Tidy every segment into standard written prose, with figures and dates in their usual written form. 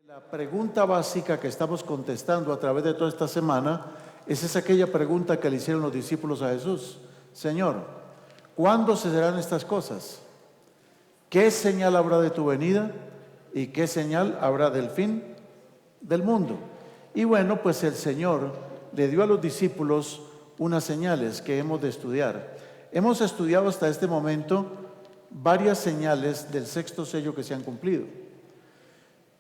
La pregunta básica que estamos contestando a través de toda esta semana es aquella pregunta que le hicieron los discípulos a Jesús. Señor, ¿cuándo cesarán estas cosas? ¿Qué señal habrá de tu venida? ¿Y qué señal habrá del fin del mundo? Y bueno, pues el Señor le dio a los discípulos unas señales que hemos de estudiar. Hemos estudiado hasta este momento varias señales del sexto sello que se han cumplido.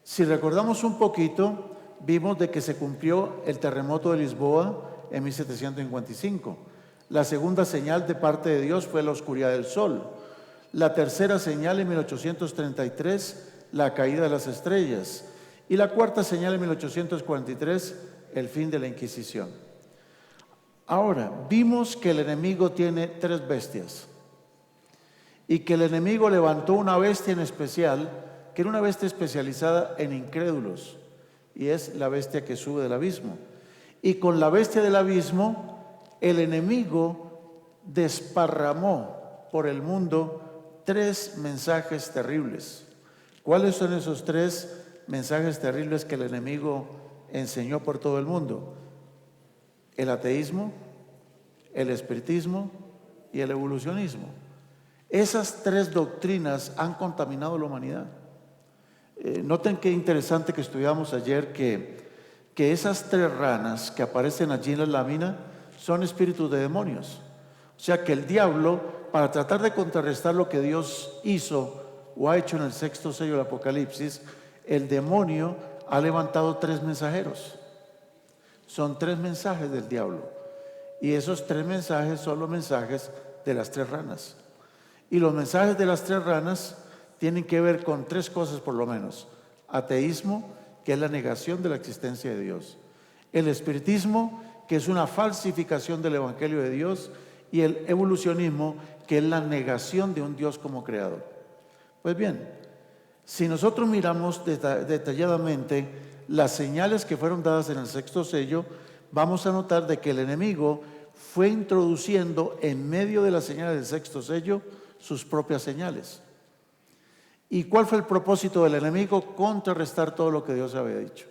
Si recordamos un poquito, vimos de que se cumplió el terremoto de Lisboa en 1755. La segunda señal de parte de Dios fue la oscuridad del sol. La tercera señal en 1833, la caída de las estrellas. Y la cuarta señal en 1843, el fin de la Inquisición. Ahora, vimos que el enemigo tiene tres bestias y que el enemigo levantó una bestia en especial, que era una bestia especializada en incrédulos, y es la bestia que sube del abismo. Y con la bestia del abismo, el enemigo desparramó por el mundo tres mensajes terribles. ¿Cuáles son esos tres mensajes terribles que el enemigo enseñó por todo el mundo? El ateísmo, el espiritismo y el evolucionismo. Esas tres doctrinas han contaminado la humanidad. Noten qué interesante que estudiamos ayer que esas tres ranas que aparecen allí en la lámina son espíritus de demonios. O sea que el diablo, para tratar de contrarrestar lo que Dios hizo o ha hecho en el sexto sello del Apocalipsis, el demonio ha levantado tres mensajeros. Son tres mensajes del diablo. Y esos tres mensajes son los mensajes de las tres ranas. Y los mensajes de las tres ranas tienen que ver con tres cosas por lo menos. Ateísmo, que es la negación de la existencia de Dios. El espiritismo, que es una falsificación del Evangelio de Dios. Y el evolucionismo, que es la negación de un Dios como creador. Pues bien, si nosotros miramos detalladamente las señales que fueron dadas en el sexto sello, vamos a notar de que el enemigo fue introduciendo en medio de las señales del sexto sello sus propias señales. ¿Y cuál fue el propósito del enemigo? Contrarrestar todo lo que Dios había dicho.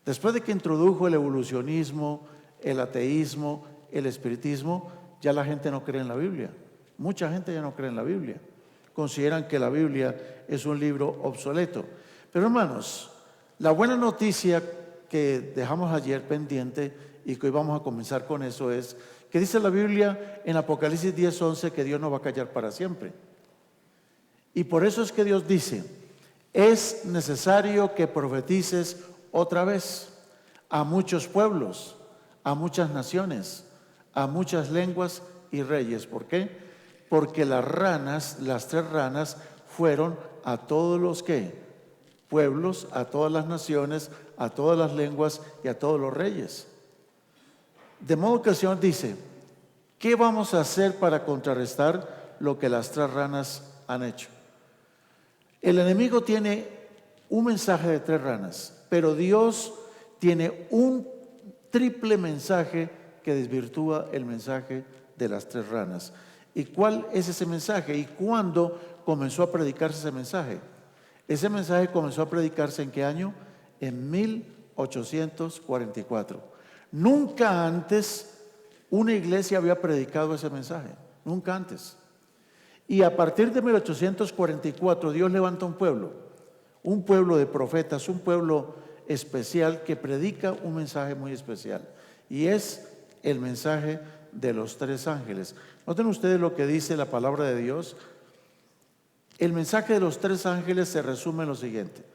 Después de que introdujo el evolucionismo, el ateísmo, el espiritismo, ya la gente no cree en la Biblia. Mucha gente ya no cree en la Biblia. Consideran que la Biblia es un libro obsoleto. Pero hermanos, la buena noticia que dejamos ayer pendiente y que hoy vamos a comenzar con eso es que dice la Biblia en Apocalipsis 10:11 que Dios no va a callar para siempre. Y por eso es que Dios dice, es necesario que profetices otra vez a muchos pueblos, a muchas naciones, a muchas lenguas y reyes. ¿Por qué? Porque las ranas, las tres ranas, fueron a todos los pueblos, a todas las naciones, a todas las lenguas y a todos los reyes. De modo que el Señor dice, ¿qué vamos a hacer para contrarrestar lo que las tres ranas han hecho? El enemigo tiene un mensaje de tres ranas, pero Dios tiene un triple mensaje que desvirtúa el mensaje de las tres ranas. ¿Y cuál es ese mensaje? ¿Y cuándo comenzó a predicarse ese mensaje? Ese mensaje comenzó a predicarse ¿en qué año? En 1844. Nunca antes una iglesia había predicado ese mensaje, nunca antes. Y a partir de 1844 Dios levanta un pueblo de profetas, un pueblo especial que predica un mensaje muy especial. Y es el mensaje de los tres ángeles. Noten ustedes lo que dice la palabra de Dios. El mensaje de los tres ángeles se resume en lo siguiente.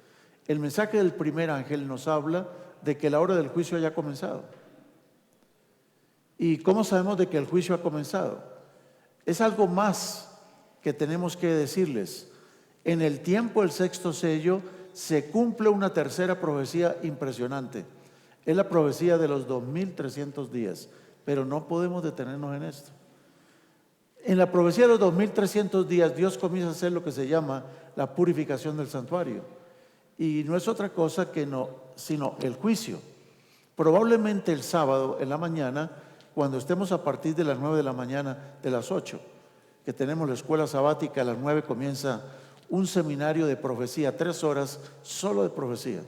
El mensaje del primer ángel nos habla de que la hora del juicio haya comenzado. ¿Y cómo sabemos de que el juicio ha comenzado? Es algo más que tenemos que decirles. En el tiempo del sexto sello se cumple una tercera profecía impresionante. Es la profecía de los 2300 días, pero no podemos detenernos en esto. En la profecía de los 2300 días Dios comienza a hacer lo que se llama la purificación del santuario. Y no es otra cosa sino el juicio. Probablemente el sábado en la mañana, cuando estemos a partir de las 9 de la mañana, de las 8, que tenemos la escuela sabática, a las 9 comienza un seminario de profecía, 3 horas solo de profecía.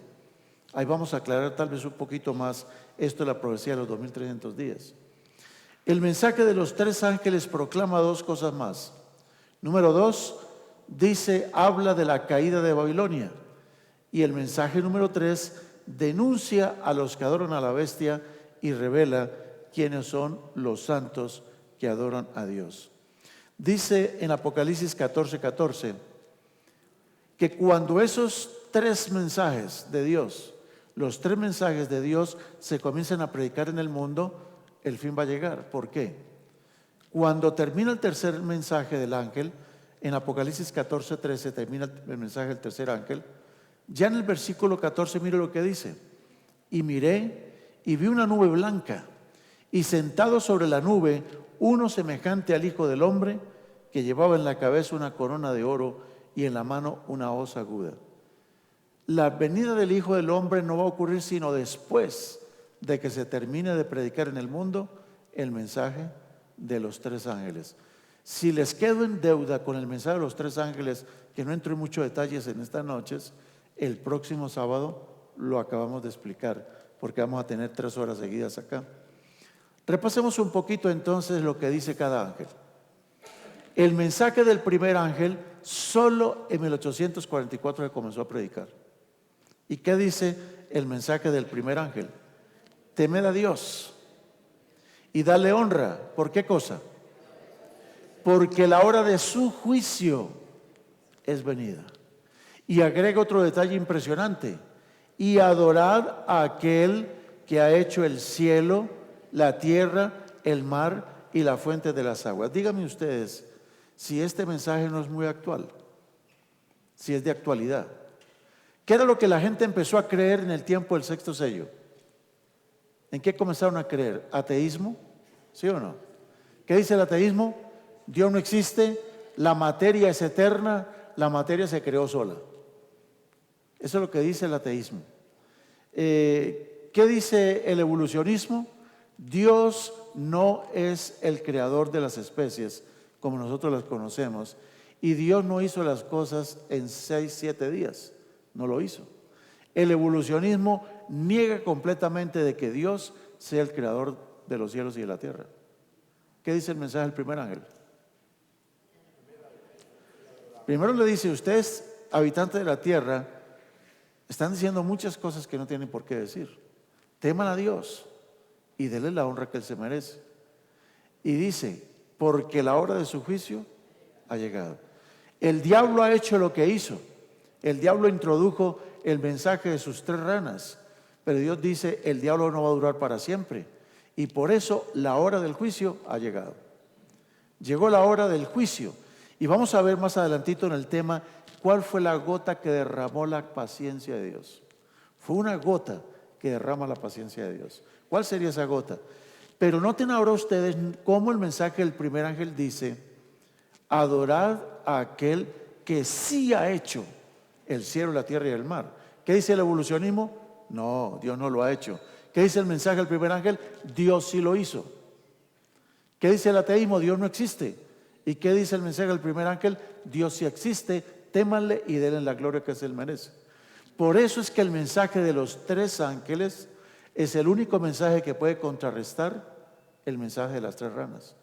Ahí vamos a aclarar tal vez un poquito más esto de la profecía de los 2300 días. El mensaje de los 3 ángeles proclama 2 cosas más. Número 2, dice, habla de la caída de Babilonia. Y el mensaje número 3 denuncia a los que adoran a la bestia y revela quiénes son los santos que adoran a Dios. Dice en Apocalipsis 14:14 que cuando esos 3 mensajes de Dios, los 3 mensajes de Dios se comienzan a predicar en el mundo, el fin va a llegar. ¿Por qué? Cuando termina el tercer mensaje del ángel, en Apocalipsis 14:13 termina el mensaje del tercer ángel, ya en el versículo 14 mire lo que dice: y miré y vi una nube blanca, y sentado sobre la nube uno semejante al Hijo del Hombre, que llevaba en la cabeza una corona de oro y en la mano una hoz aguda. La venida del Hijo del Hombre no va a ocurrir sino después de que se termine de predicar en el mundo el mensaje de los 3 ángeles. Si les quedo en deuda con el mensaje de los 3 ángeles, que no entro en muchos detalles en estas noches, el próximo sábado lo acabamos de explicar, porque vamos a tener 3 horas seguidas acá. Repasemos un poquito entonces lo que dice cada ángel. El mensaje del primer ángel solo en 1844 se comenzó a predicar. ¿Y qué dice el mensaje del primer ángel? Temed a Dios y dale honra. ¿Por qué cosa? Porque la hora de su juicio es venida. Y agrega otro detalle impresionante: y adorad a aquel que ha hecho el cielo, la tierra, el mar y la fuente de las aguas. Díganme ustedes si este mensaje no es muy actual, si es de actualidad. ¿Qué era lo que la gente empezó a creer en el tiempo del sexto sello? ¿En qué comenzaron a creer? ¿Ateísmo? ¿Sí o no? ¿Qué dice el ateísmo? Dios no existe, la materia es eterna, la materia se creó sola. Eso es lo que dice el ateísmo. ¿Qué dice el evolucionismo? Dios no es el creador de las especies como nosotros las conocemos, y Dios no hizo las cosas en 6, 7 días, no lo hizo. El evolucionismo niega completamente de que Dios sea el creador de los cielos y de la tierra. ¿Qué dice el mensaje del primer ángel? Primero le dice: ustedes, habitantes de la tierra, están diciendo muchas cosas que no tienen por qué decir. Teman a Dios y denle la honra que Él se merece. Y dice: porque la hora de su juicio ha llegado. El diablo ha hecho lo que hizo. El diablo introdujo el mensaje de sus 3 ranas, pero Dios dice: el diablo no va a durar para siempre, y por eso la hora del juicio ha llegado. Llegó la hora del juicio, y vamos a ver más adelantito en el tema cuál fue la gota que derramó la paciencia de Dios. Fue una gota que derrama la paciencia de Dios. ¿Cuál sería esa gota? Pero noten ahora ustedes cómo el mensaje del primer ángel dice: adorad a aquel que sí ha hecho el cielo, la tierra y el mar. ¿Qué dice el evolucionismo? No, Dios no lo ha hecho. ¿Qué dice el mensaje del primer ángel? Dios sí lo hizo. ¿Qué dice el ateísmo? Dios no existe. ¿Y qué dice el mensaje del primer ángel? Dios sí existe, témanle y denle la gloria que Él merece. Por eso es que el mensaje de los 3 ángeles es el único mensaje que puede contrarrestar el mensaje de las 3 ranas.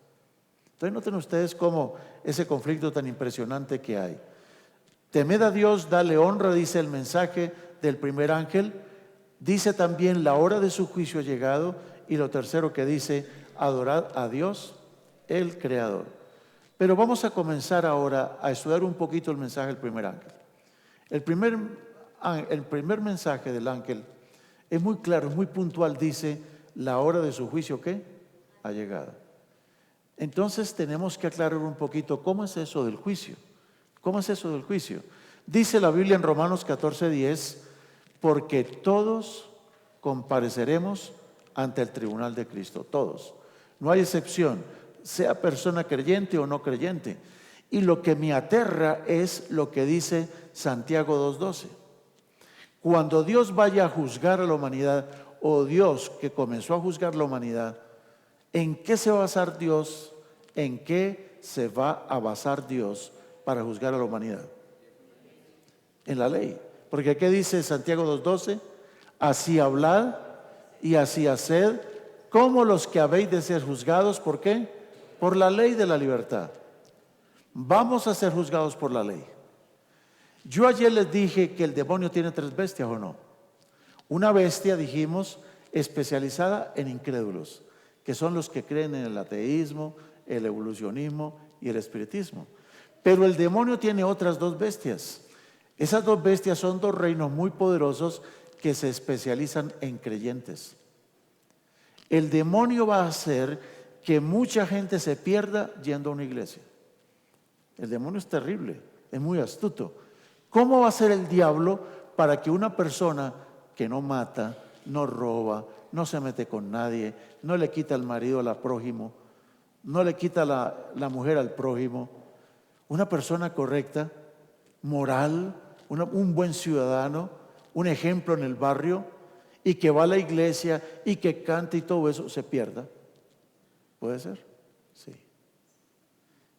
Entonces noten ustedes cómo ese conflicto tan impresionante que hay. Temed a Dios, dale honra, dice el mensaje del primer ángel. Dice también: la hora de su juicio ha llegado. Y lo tercero que dice: adorad a Dios, el Creador. Pero vamos a comenzar ahora a estudiar un poquito el mensaje del primer ángel. El primer mensaje del ángel es muy claro, es muy puntual. Dice: la hora de su juicio, ¿qué? Ha llegado. Entonces tenemos que aclarar un poquito cómo es eso del juicio. ¿Cómo es eso del juicio? Dice la Biblia en Romanos 14:10: porque todos compareceremos ante el tribunal de Cristo. Todos. No hay excepción, sea persona creyente o no creyente. Y lo que me aterra es lo que dice Santiago 2:12. Cuando Dios vaya a juzgar a la humanidad, o Dios que comenzó a juzgar la humanidad, ¿en qué se va a basar Dios? ¿En qué se va a basar Dios para juzgar a la humanidad? en la ley. Porque ¿qué dice Santiago 2:12? Así hablad y así haced, como los que habéis de ser juzgados. ¿Por qué? Por la ley de la libertad. Vamos a ser juzgados por la ley. Yo ayer les dije que el demonio tiene 3 bestias, ¿o no? Una bestia, dijimos, especializada en incrédulos, que son los que creen en el ateísmo, el evolucionismo y el espiritismo. Pero el demonio tiene otras 2 bestias. Esas 2 bestias son 2 reinos muy poderosos que se especializan en creyentes. El demonio va a hacer que mucha gente se pierda yendo a una iglesia. El demonio es terrible, es muy astuto. ¿Cómo va a ser el diablo para que una persona que no mata, no roba, no se mete con nadie, no le quita el marido al prójimo, no le quita la mujer al prójimo, una persona correcta, moral, un buen ciudadano, un ejemplo en el barrio, y que va a la iglesia y que canta y todo eso, se pierda? ¿Puede ser? Sí.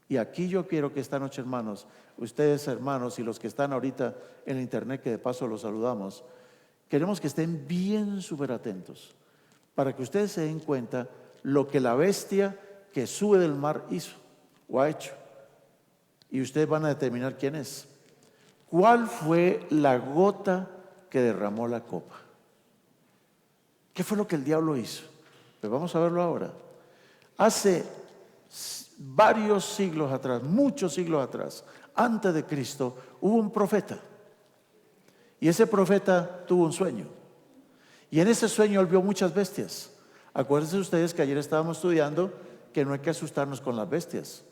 Y aquí yo quiero que esta noche, hermanos, ustedes hermanos y los que están ahorita en el internet, que de paso los saludamos, queremos que estén bien súper atentos para que ustedes se den cuenta lo que la bestia que sube del mar hizo o ha hecho. Y ustedes van a determinar quién es. ¿Cuál fue la gota que derramó la copa? ¿Qué fue lo que el diablo hizo? Pues vamos a verlo ahora. Hace varios siglos atrás, muchos siglos atrás, antes de Cristo, hubo un profeta. Y ese profeta tuvo un sueño. Y en ese sueño él vio muchas bestias. Acuérdense ustedes que ayer estábamos estudiando que no hay que asustarnos con las bestias,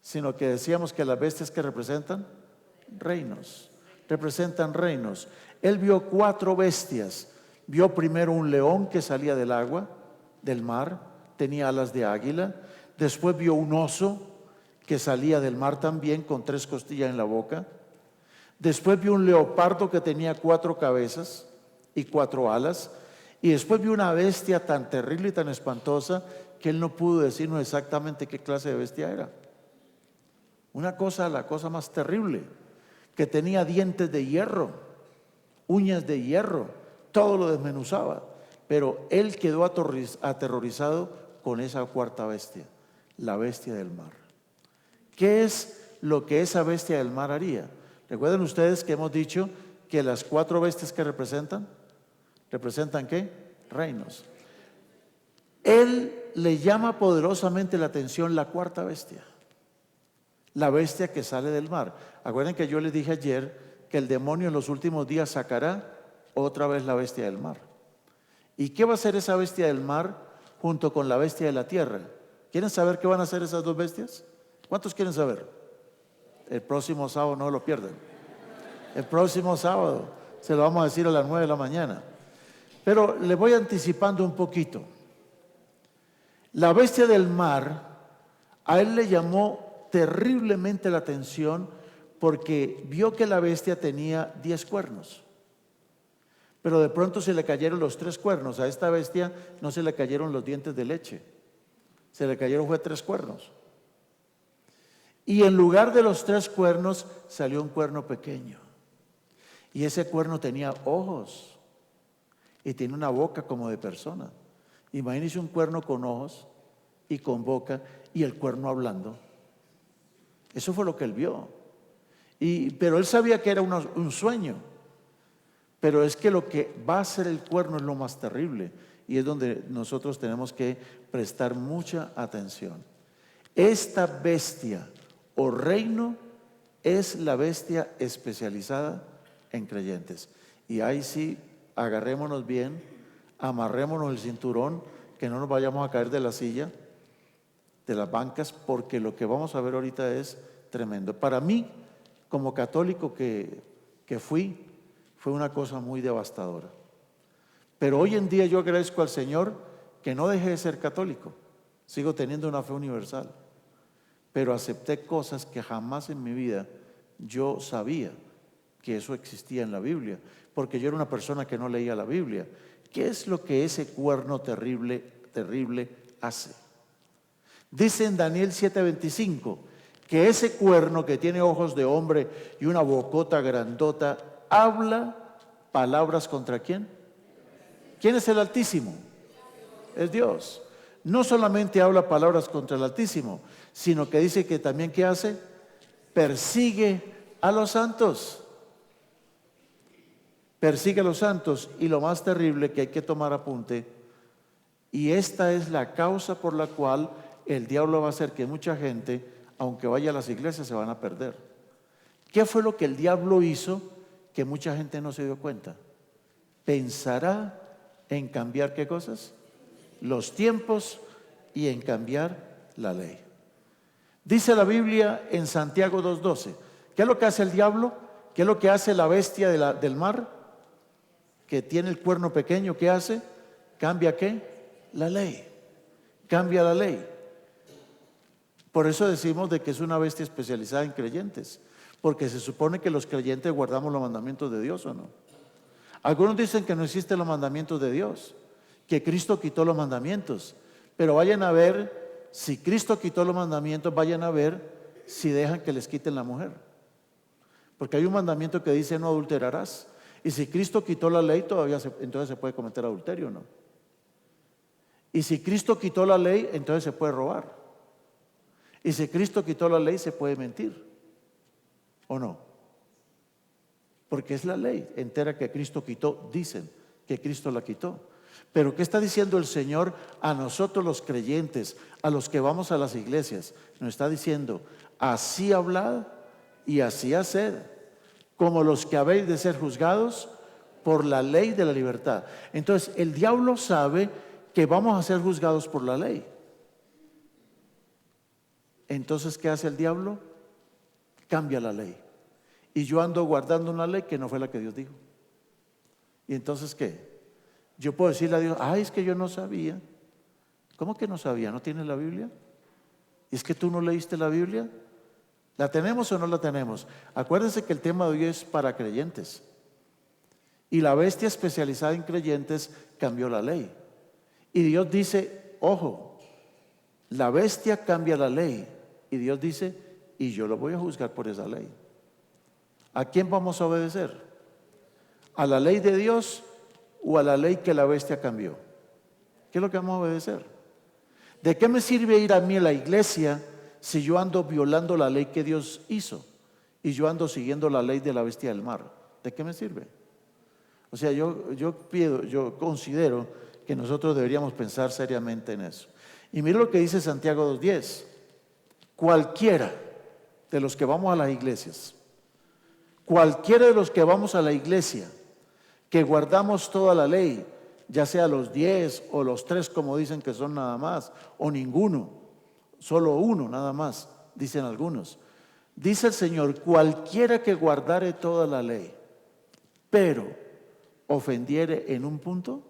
sino que decíamos que las bestias que representan reinos, representan reinos. Él vio 4 bestias. Vio primero un león que salía del agua, del mar, tenía alas de águila. Después vio un oso que salía del mar también con 3 costillas en la boca. Después vio un leopardo que tenía 4 cabezas y 4 alas. Y después vio una bestia tan terrible y tan espantosa que él no pudo decirnos exactamente qué clase de bestia era. Una cosa, la cosa más terrible, que tenía dientes de hierro, uñas de hierro, todo lo desmenuzaba. Pero él quedó aterrorizado con esa 4ª bestia, la bestia del mar. ¿Qué es lo que esa bestia del mar haría? Recuerden ustedes que hemos dicho que las 4 bestias que representan ¿qué? Reinos. Él le llama poderosamente la atención la 4ª bestia, la bestia que sale del mar. Acuerden que yo les dije ayer que el demonio en los últimos días sacará otra vez la bestia del mar. ¿Y qué va a hacer esa bestia del mar junto con la bestia de la tierra? ¿Quieren saber qué van a hacer esas 2 bestias? ¿Cuántos quieren saber? El próximo sábado, no lo pierdan. El próximo sábado se lo vamos a decir a las 9 de la mañana. Pero le voy anticipando un poquito. La bestia del mar, a él le llamó terriblemente la atención porque vio que la bestia tenía 10 cuernos. Pero de pronto se le cayeron los 3 cuernos. A esta bestia no se le cayeron los dientes de leche. Se le cayeron fue 3 cuernos. Y en lugar de los 3 cuernos salió un cuerno pequeño. Y ese cuerno tenía ojos y tiene una boca como de persona. Imagínense un cuerno con ojos y con boca y el cuerno hablando. Eso fue lo que él vio. Pero él sabía que era un sueño. Pero es que lo que va a hacer el cuerno es lo más terrible y es donde nosotros tenemos que prestar mucha atención. Esta bestia o reino es la bestia especializada en creyentes. Y ahí sí, agarrémonos bien, amarrémonos el cinturón, que no nos vayamos a caer de la silla, de las bancas, porque lo que vamos a ver ahorita es tremendo. Para mí, como católico que fue una cosa muy devastadora. Pero hoy en día yo agradezco al Señor que no dejé de ser católico. Sigo teniendo una fe universal. Pero acepté cosas que jamás en mi vida yo sabía que eso existía en la Biblia. Porque yo era una persona que no leía la Biblia. ¿Qué es lo que ese cuerno terrible hace? Dice en Daniel 7:25 que ese cuerno que tiene ojos de hombre y una bocota grandota, habla palabras contra quién? ¿Quién es el Altísimo? Es Dios. No solamente habla palabras contra el Altísimo, sino que dice que también, ¿qué hace? Persigue a los santos. Persigue a los santos. Y lo más terrible que hay que tomar apunte, y esta es la causa por la cual el diablo va a hacer que mucha gente, aunque vaya a las iglesias, se van a perder. ¿Qué fue lo que el diablo hizo que mucha gente no se dio cuenta? Pensará en cambiar ¿qué cosas? Los tiempos y en cambiar la ley. Dice la Biblia en Santiago 2:12, ¿qué es lo que hace el diablo? ¿Qué es lo que hace la bestia del mar? Que tiene el cuerno pequeño, ¿qué hace? ¿Cambia qué? La ley. Cambia la ley. Por eso decimos de que es una bestia especializada en creyentes, porque se supone que los creyentes guardamos los mandamientos de Dios, ¿o no? Algunos dicen que no existen los mandamientos de Dios, que Cristo quitó los mandamientos, pero vayan a ver, si Cristo quitó los mandamientos, vayan a ver si dejan que les quiten la mujer, porque hay un mandamiento que dice no adulterarás, y si Cristo quitó la ley, entonces se puede cometer adulterio, ¿no? Y si Cristo quitó la ley, entonces se puede robar. Y si Cristo quitó la ley, se puede mentir, ¿o no? Porque es la ley entera que Cristo quitó, dicen que Cristo la quitó. Pero ¿qué está diciendo el Señor a nosotros los creyentes, a los que vamos a las iglesias? Nos está diciendo, así hablad y así haced, como los que habéis de ser juzgados por la ley de la libertad. Entonces el diablo sabe que vamos a ser juzgados por la ley. Entonces, ¿qué hace el diablo? Cambia la ley. Y yo ando guardando una ley que no fue la que Dios dijo. ¿Y entonces qué? Yo puedo decirle a Dios, ay, es que yo no sabía. ¿Cómo que no sabía? ¿No tienes la Biblia? ¿Y es que tú no leíste la Biblia? ¿La tenemos o no la tenemos? Acuérdense que el tema de hoy es para creyentes. Y la bestia especializada en creyentes cambió la ley. Y Dios dice, ojo, la bestia cambia la ley. Y Dios dice, y yo lo voy a juzgar por esa ley. ¿A quién vamos a obedecer? ¿A la ley de Dios o a la ley que la bestia cambió? ¿Qué es lo que vamos a obedecer? ¿De qué me sirve ir a mí a la iglesia si yo ando violando la ley que Dios hizo y yo ando siguiendo la ley de la bestia del mar? ¿De qué me sirve? O sea, yo considero que nosotros deberíamos pensar seriamente en eso. Y mira lo que dice Santiago 2:10. Cualquiera de los que vamos a las iglesias, cualquiera de los que vamos a la iglesia, que guardamos toda la ley, ya sea los 10 o los 3 como dicen que son nada más, o ninguno, solo uno nada más, dicen algunos. Dice el Señor, cualquiera que guardare toda la ley, pero ofendiere en un punto,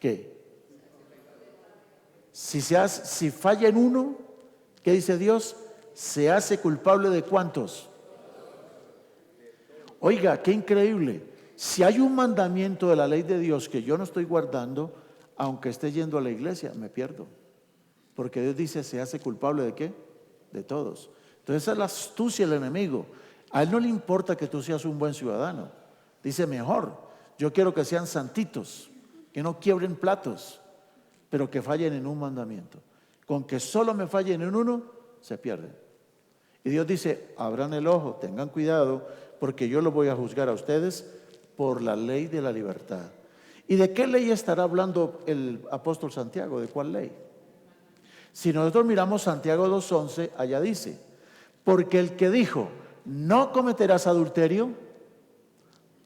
¿qué? Si falla en uno, ¿qué dice Dios? Se hace culpable de ¿cuántos? Oiga, qué increíble. Si hay un mandamiento de la ley de Dios que yo no estoy guardando, aunque esté yendo a la iglesia, me pierdo. Porque Dios dice, se hace culpable ¿de qué? De todos. Entonces esa es la astucia del enemigo. A él no le importa que tú seas un buen ciudadano. Dice, mejor, yo quiero que sean santitos, que no quiebren platos, pero que fallen en un mandamiento. Con que solo me fallen en uno, se pierden. Y Dios dice, abran el ojo, tengan cuidado, porque yo lo voy a juzgar a ustedes por la ley de la libertad. ¿Y de qué ley estará hablando el apóstol Santiago? ¿De cuál ley? Si nosotros miramos Santiago 2:11, allá dice, porque el que dijo, no cometerás adulterio,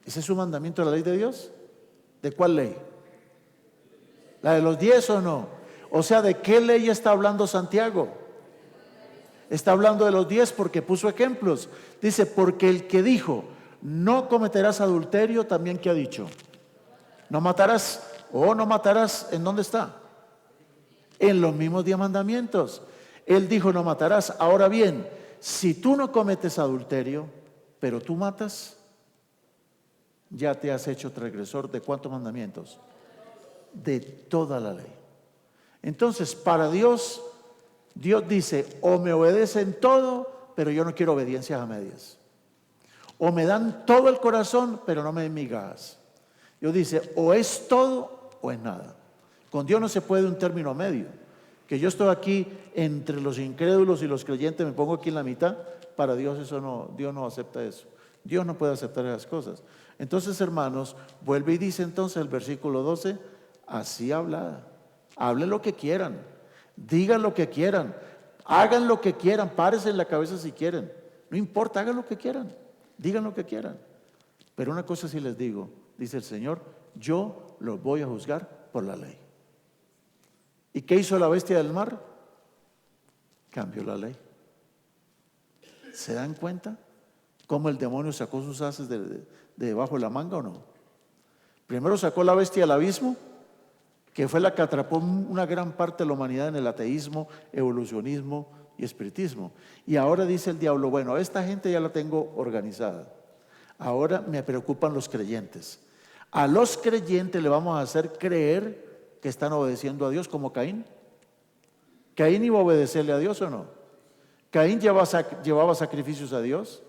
¿ese es un mandamiento de la ley de Dios? ¿De cuál ley? ¿La de los 10 o no? O sea, ¿de qué ley está hablando Santiago? Está hablando de los 10 porque puso ejemplos. Dice, porque el que dijo, no cometerás adulterio, también ¿qué ha dicho? No matarás. O no matarás, ¿en dónde está? En los mismos 10 mandamientos. Él dijo, no matarás. Ahora bien, si tú no cometes adulterio, pero tú matas, ya te has hecho transgresor de ¿cuántos mandamientos? De toda la ley. Entonces, para Dios, Dios dice, o me obedecen todo, pero yo no quiero obediencias a medias. O me dan todo el corazón, pero no me den migajas. Dios dice, o es todo o es nada. Con Dios no se puede un término medio. Que yo estoy aquí entre los incrédulos y los creyentes, me pongo aquí en la mitad. Para Dios eso no, Dios no acepta eso. Dios no puede aceptar esas cosas. Entonces, hermanos, vuelve y dice entonces el versículo 12, así habla. Hablen lo que quieran, digan lo que quieran, hagan lo que quieran, párense en la cabeza si quieren. No importa, hagan lo que quieran, digan lo que quieran. Pero una cosa sí les digo, dice el Señor, yo los voy a juzgar por la ley. ¿Y qué hizo la bestia del mar? Cambió la ley. ¿Se dan cuenta cómo el demonio sacó sus haces de debajo de la manga o no? Primero sacó la bestia del abismo, que fue la que atrapó una gran parte de la humanidad en el ateísmo, evolucionismo y espiritismo. Y ahora dice el diablo, bueno, a esta gente ya la tengo organizada. Ahora me preocupan los creyentes. A los creyentes le vamos a hacer creer que están obedeciendo a Dios como Caín. ¿Caín iba a obedecerle a Dios o no? ¿Caín llevaba sacrificios a Dios?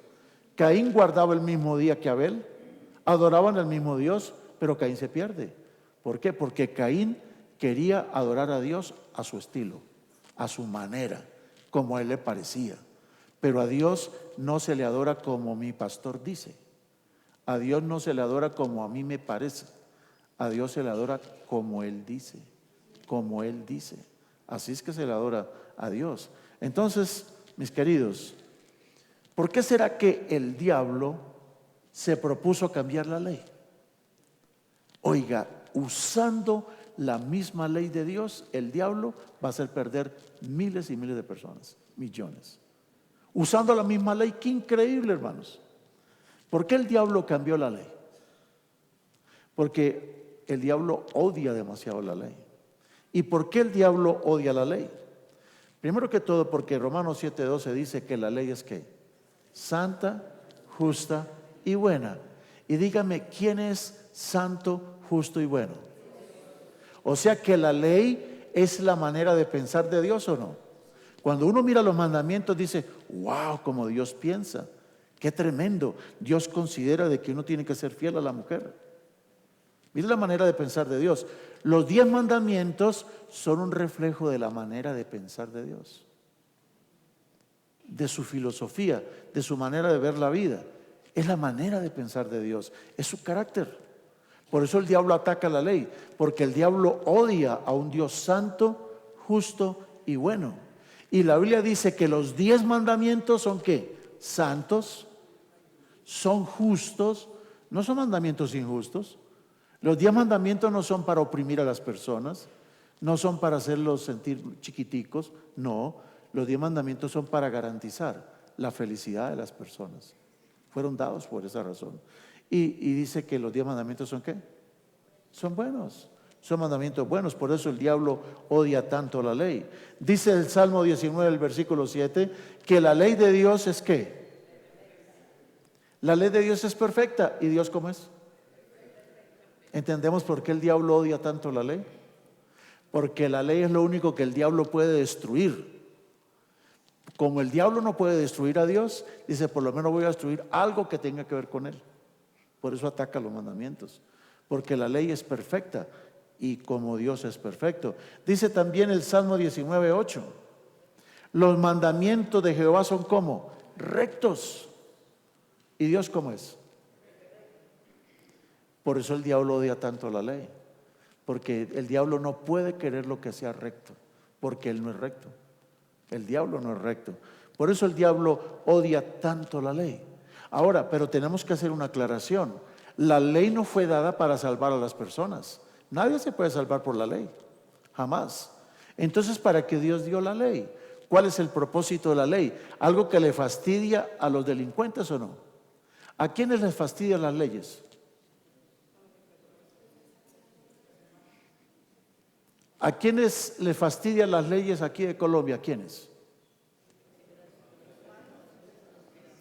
¿Caín guardaba el mismo día que Abel? ¿Adoraban al mismo Dios? Pero Caín se pierde. ¿Por qué? Porque Caín quería adorar a Dios a su estilo, a su manera, como a él le parecía. Pero a Dios no se le adora como mi pastor dice. A Dios no se le adora como a mí me parece. A Dios se le adora como Él dice. Como Él dice. Así es que se le adora a Dios. Entonces, mis queridos, ¿por qué será que el diablo se propuso cambiar la ley? Oiga, usando la misma ley de Dios, el diablo va a hacer perder miles y miles de personas, millones. Usando la misma ley, qué increíble, hermanos. ¿Por qué el diablo cambió la ley? Porque el diablo odia demasiado la ley. ¿Y por qué el diablo odia la ley? Primero que todo, porque Romanos 7:12 dice que la ley es ¿qué? Santa, justa y buena. Y dígame, ¿quién es santo, justo y bueno? O sea que la ley es la manera de pensar de Dios, ¿o no? Cuando uno mira los mandamientos dice, wow, como Dios piensa. Qué tremendo. Dios considera de que uno tiene que ser fiel a la mujer. Mira la manera de pensar de Dios. Los 10 mandamientos son un reflejo de la manera de pensar de Dios, de su filosofía, de su manera de ver la vida. Es la manera de pensar de Dios, es su carácter. Por eso el diablo ataca la ley, porque el diablo odia a un Dios santo, justo y bueno. Y la Biblia dice que los 10 mandamientos son ¿qué? Santos, son justos, no son mandamientos injustos. Los 10 mandamientos no son para oprimir a las personas, no son para hacerlos sentir chiquiticos, no. Los 10 mandamientos son para garantizar la felicidad de las personas. Fueron dados por esa razón. Y dice que los 10 mandamientos son ¿qué? Son buenos, son mandamientos buenos. Por eso el diablo odia tanto la ley. Dice el Salmo 19, el versículo 7, que la ley de Dios es ¿qué? La ley de Dios es perfecta. ¿Y Dios cómo es? ¿Entendemos por qué el diablo odia tanto la ley? Porque la ley es lo único que el diablo puede destruir. Como el diablo no puede destruir a Dios, dice, por lo menos voy a destruir algo que tenga que ver con él. Por eso ataca los mandamientos. Porque la ley es perfecta y como Dios es perfecto. Dice también el Salmo 19:8, los mandamientos de Jehová son como rectos. ¿Y Dios cómo es? Por eso el diablo odia tanto la ley, porque el diablo no puede querer lo que sea recto, porque él no es recto. El diablo no es recto. Por eso el diablo odia tanto la ley. Ahora, pero tenemos que hacer una aclaración. La ley no fue dada para salvar a las personas. Nadie se puede salvar por la ley, jamás. Entonces, ¿para qué Dios dio la ley? ¿Cuál es el propósito de la ley? ¿Algo que le fastidia a los delincuentes o no? ¿A quiénes les fastidian las leyes? ¿A quiénes les fastidian las leyes aquí de Colombia? ¿A quiénes?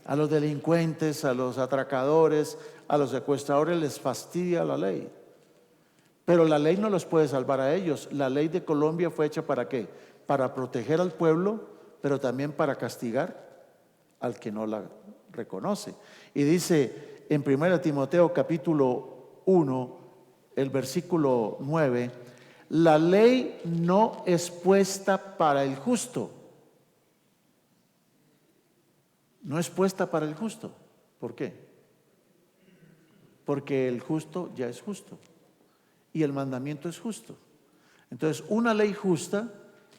A los delincuentes, a los atracadores, a los secuestradores les fastidia la ley. Pero la ley no los puede salvar a ellos. La ley de Colombia fue hecha ¿para qué? para proteger al pueblo, pero también para castigar al que no la reconoce. Y dice en 1 Timoteo capítulo 1, el versículo 9, la ley no es puesta para el justo. No es puesta para el justo. ¿Por qué? Porque el justo ya es justo y el mandamiento es justo. Entonces, una ley justa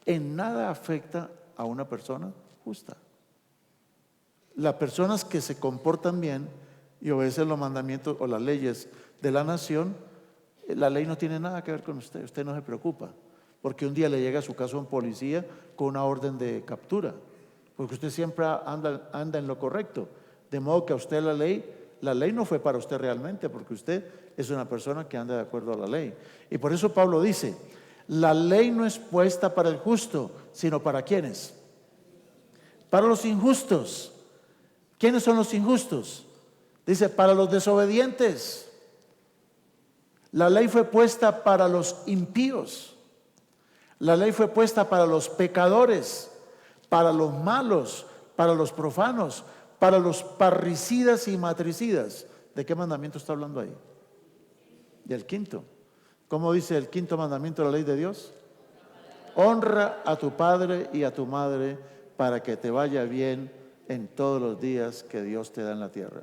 en nada afecta a una persona justa. Las personas que se comportan bien y obedecen los mandamientos o las leyes de la nación, la ley no tiene nada que ver con usted. Usted no se preocupa, porque un día le llega a su casa un policía con una orden de captura, porque usted siempre anda en lo correcto. De modo que a usted la ley no fue para usted realmente, porque usted es una persona que anda de acuerdo a la ley. Y por eso Pablo dice, la ley no es puesta para el justo, sino para ¿quiénes? Para los injustos. ¿Quiénes son los injustos? Dice, para los desobedientes. La ley fue puesta para los impíos. La ley fue puesta para los pecadores, para los malos, para los profanos, para los parricidas y matricidas. ¿De qué mandamiento está hablando ahí? Del quinto. ¿Cómo dice el quinto mandamiento de la ley de Dios? Honra a tu padre y a tu madre para que te vaya bien en todos los días que Dios te da en la tierra.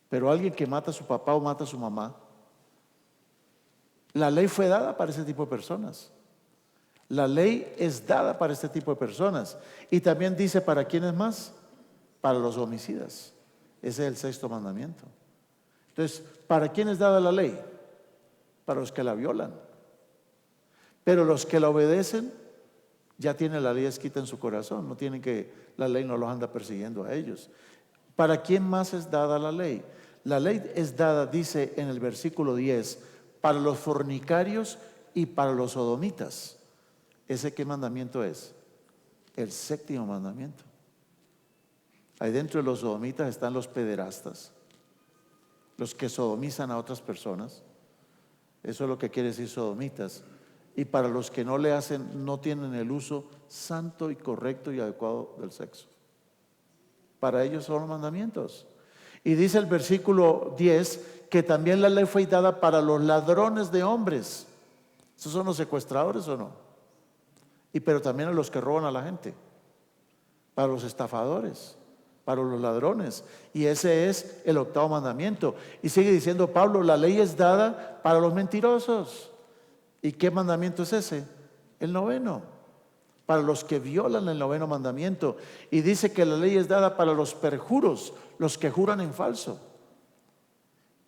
Pero alguien que mata a su papá o mata a su mamá, la ley fue dada para ese tipo de personas. La ley es dada para este tipo de personas. Y también dice, ¿para quiénes más? Para los homicidas. Ese es el sexto mandamiento. Entonces, ¿para quién es dada la ley? Para los que la violan. Pero los que la obedecen ya tienen la ley escrita en su corazón. No tienen que, la ley no los anda persiguiendo a ellos. ¿Para quién más es dada la ley? La ley es dada, dice en el versículo 10, para los fornicarios y para los sodomitas. ¿Ese qué mandamiento es? El séptimo mandamiento. Ahí dentro de los sodomitas están los pederastas, los que sodomizan a otras personas. Eso es lo que quiere decir sodomitas. Y para los que no le hacen, no tienen el uso santo y correcto y adecuado del sexo. Para ellos son los mandamientos. Y dice el versículo 10 que también la ley fue dada para los ladrones de hombres. ¿Esos son los secuestradores o no? Pero también a los que roban a la gente, para los estafadores, para los ladrones. Y ese es el octavo mandamiento. Y sigue diciendo Pablo, la ley es dada para los mentirosos. ¿Y qué mandamiento es ese? El noveno. Para los que violan el noveno mandamiento. Y dice que la ley es dada para los perjuros, los que juran en falso.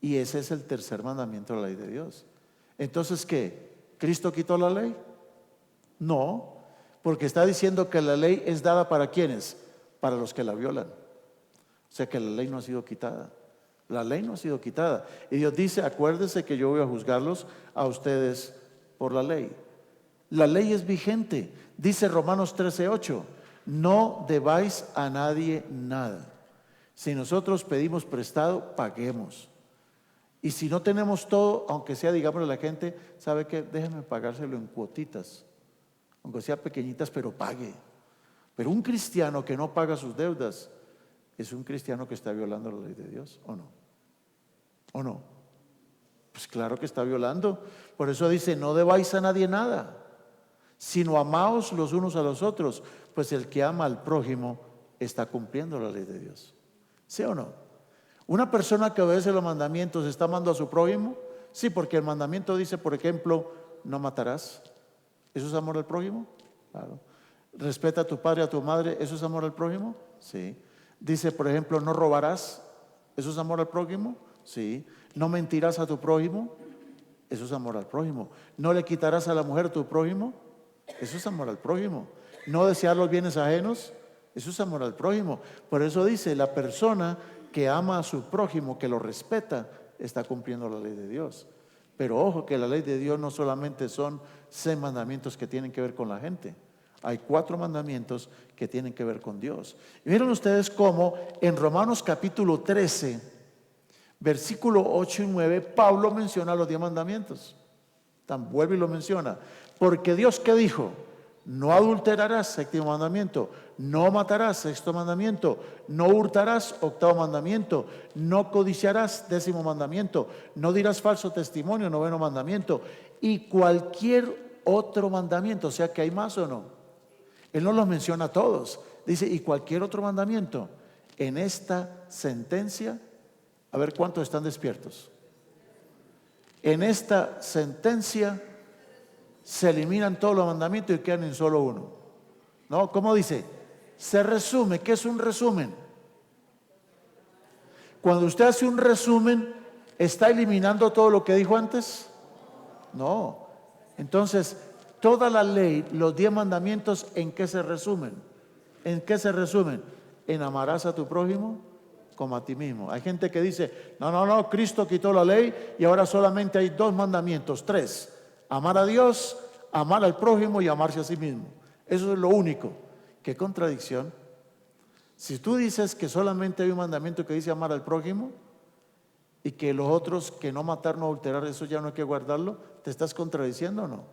Y ese es el tercer mandamiento de la ley de Dios. Entonces, ¿qué? ¿Cristo quitó la ley? No, porque está diciendo que la ley es dada para ¿quiénes? Para los que la violan. O sea que la ley no ha sido quitada. La ley no ha sido quitada. Y Dios dice, acuérdense que yo voy a juzgarlos a ustedes por la ley. La ley es vigente. Dice Romanos 13:8, no debáis a nadie nada. Si nosotros pedimos prestado, paguemos. Y si no tenemos todo, aunque sea, digamos a la gente, ¿sabe qué? Déjeme pagárselo en cuotitas, aunque sea pequeñitas, pero pague. Pero un cristiano que no paga sus deudas es un cristiano que está violando la ley de Dios, ¿o no? ¿O no? Pues claro que está violando. Por eso dice, no debáis a nadie nada, sino amaos los unos a los otros, pues el que ama al prójimo está cumpliendo la ley de Dios. ¿Sí o no? Una persona que obedece los mandamientos está amando a su prójimo. Sí, porque el mandamiento dice, por ejemplo, no matarás. ¿Eso es amor al prójimo? Claro. Respeta a tu padre y a tu madre. ¿Eso es amor al prójimo? Sí. Dice, por ejemplo, no robarás. ¿Eso es amor al prójimo? Sí. No mentirás a tu prójimo. Eso es amor al prójimo. No le quitarás a la mujer a tu prójimo. Eso es amor al prójimo. No desear los bienes ajenos. Eso es amor al prójimo. Por eso dice, la persona que ama a su prójimo, que lo respeta, está cumpliendo la ley de Dios. Pero ojo que la ley de Dios no solamente son 6 mandamientos que tienen que ver con la gente. Hay 4 mandamientos que tienen que ver con Dios. Y miren ustedes cómo en Romanos capítulo 13, versículo 8 y 9, Pablo menciona los 10 mandamientos. Vuelve y lo menciona. Porque Dios, ¿qué dijo? No adulterarás, séptimo mandamiento. No matarás, sexto mandamiento. No hurtarás, octavo mandamiento. No codiciarás, décimo mandamiento. No dirás falso testimonio, noveno mandamiento. Y cualquier otro mandamiento, o sea que hay más o no. Él no los menciona a todos. Dice, y cualquier otro mandamiento. En esta sentencia, a ver cuántos están despiertos. En esta sentencia se eliminan todos los mandamientos y quedan en solo uno. ¿No? ¿Cómo dice? Se resume. ¿Qué es un resumen? Cuando usted hace un resumen, ¿está eliminando todo lo que dijo antes? No. Entonces, toda la ley, los 10 mandamientos, ¿en qué se resumen? ¿En qué se resumen? En amarás a tu prójimo como a ti mismo. Hay gente que dice, no, Cristo quitó la ley y ahora solamente hay 2 mandamientos, 3. Amar a Dios, amar al prójimo y amarse a sí mismo. Eso es lo único. ¿Qué contradicción? Si tú dices que solamente hay un mandamiento que dice amar al prójimo y que los otros, que no matar, no adulterar, eso ya no hay que guardarlo, ¿te estás contradiciendo o no?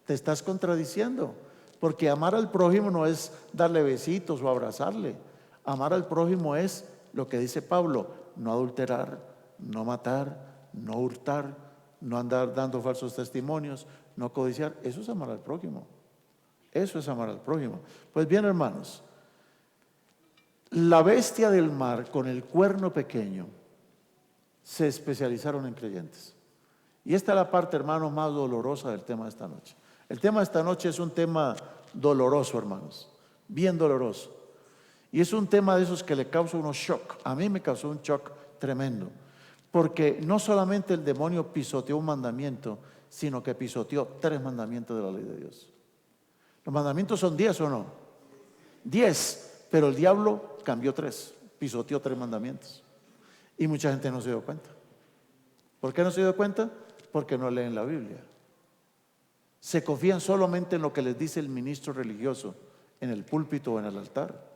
Te estás contradiciendo. Porque amar al prójimo no es darle besitos o abrazarle. Amar al prójimo es lo que dice Pablo: no adulterar, no matar, no hurtar, no andar dando falsos testimonios, no codiciar. Eso es amar al prójimo. Eso es amar al prójimo. Pues bien, hermanos, la bestia del mar con el cuerno pequeño se especializaron en creyentes. Y esta es la parte, hermanos, más dolorosa del tema de esta noche. El tema de esta noche es un tema doloroso, hermanos, bien doloroso. Y es un tema de esos que le causa unos shock. A mí me causó un shock tremendo. Porque no solamente el demonio pisoteó un mandamiento, sino que pisoteó 3 mandamientos de la ley de Dios. Los mandamientos son 10 o no. 10, pero el diablo cambió 3, pisoteó 3 mandamientos. Y mucha gente no se dio cuenta. ¿Por qué no se dio cuenta? Porque no leen la Biblia. Se confían solamente en lo que les dice el ministro religioso en el púlpito o en el altar.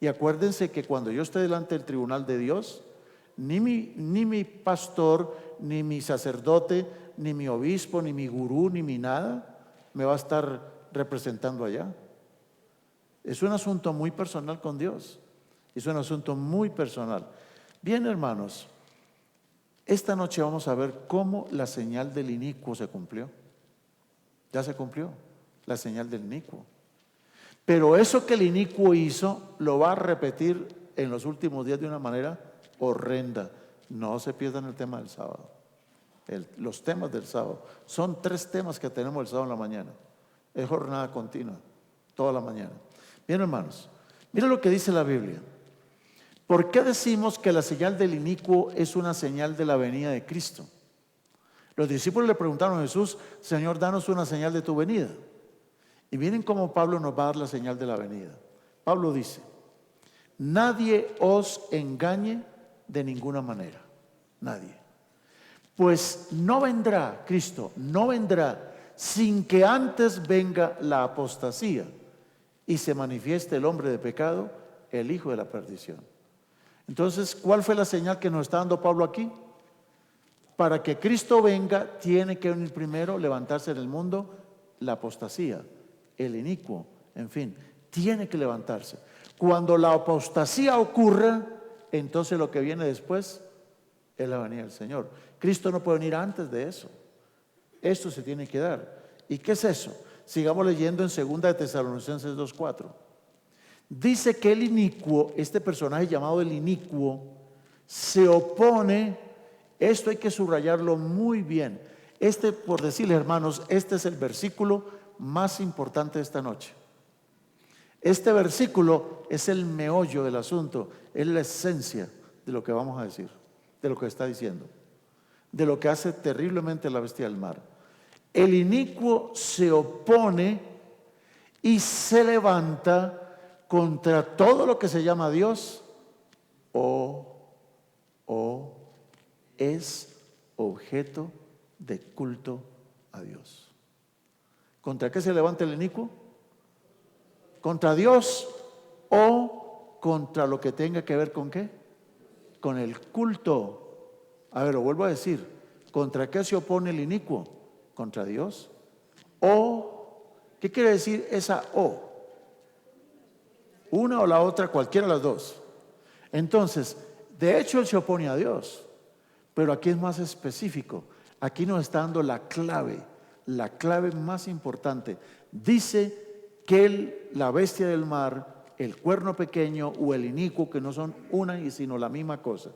Y acuérdense que cuando yo esté delante del tribunal de Dios, ni mi pastor, ni mi sacerdote, ni mi obispo, ni mi gurú, ni mi nada me va a estar representando allá. Es un asunto muy personal con Dios. Es un asunto muy personal. Bien, hermanos, esta noche vamos a ver cómo la señal del inicuo se cumplió. Ya se cumplió la señal del inicuo. Pero eso que el inicuo hizo lo va a repetir en los últimos días de una manera horrenda. No se pierdan el tema del sábado. Los temas del sábado. Son 3 temas que tenemos el sábado en la mañana. Es jornada continua, toda la mañana. Bien, hermanos, miren lo que dice la Biblia. ¿Por qué decimos que la señal del inicuo es una señal de la venida de Cristo? Los discípulos le preguntaron a Jesús: Señor, danos una señal de tu venida. Y miren cómo Pablo nos va a dar la señal de la venida. Pablo dice: nadie os engañe de ninguna manera. Nadie. Pues no vendrá Cristo, no vendrá sin que antes venga la apostasía y se manifieste el hombre de pecado, el hijo de la perdición. Entonces, ¿cuál fue la señal que nos está dando Pablo aquí? Para que Cristo venga, tiene que venir primero, levantarse en el mundo la apostasía, el inicuo, en fin, tiene que levantarse. Cuando la apostasía ocurra, entonces lo que viene después es la venida del Señor. Cristo no puede venir antes de eso. Esto se tiene que dar. ¿Y qué es eso? Sigamos leyendo en 2 de Tesalonicenses 2:4. Dice que el inicuo, este personaje llamado el inicuo, se opone. Esto hay que subrayarlo muy bien. Por decirles, hermanos, este es el versículo más importante de esta noche. Este versículo es el meollo del asunto, es la esencia de lo que vamos a decir, de lo que está diciendo, de lo que hace terriblemente la bestia del mar. El inicuo se opone y se levanta contra todo lo que se llama Dios o es objeto de culto a Dios. ¿Contra qué se levanta el inicuo? ¿Contra Dios o contra lo que tenga que ver con qué? Con el culto. A ver, lo vuelvo a decir. ¿Contra qué se opone el inicuo? ¿Contra Dios? ¿O ¿Qué quiere decir esa O? Una o la otra, cualquiera de las dos. Entonces, de hecho él se opone a Dios, pero aquí es más específico. Aquí nos está dando la clave más importante. Dice que la bestia del mar, el cuerno pequeño o el inicuo, que no son una y sino la misma cosa,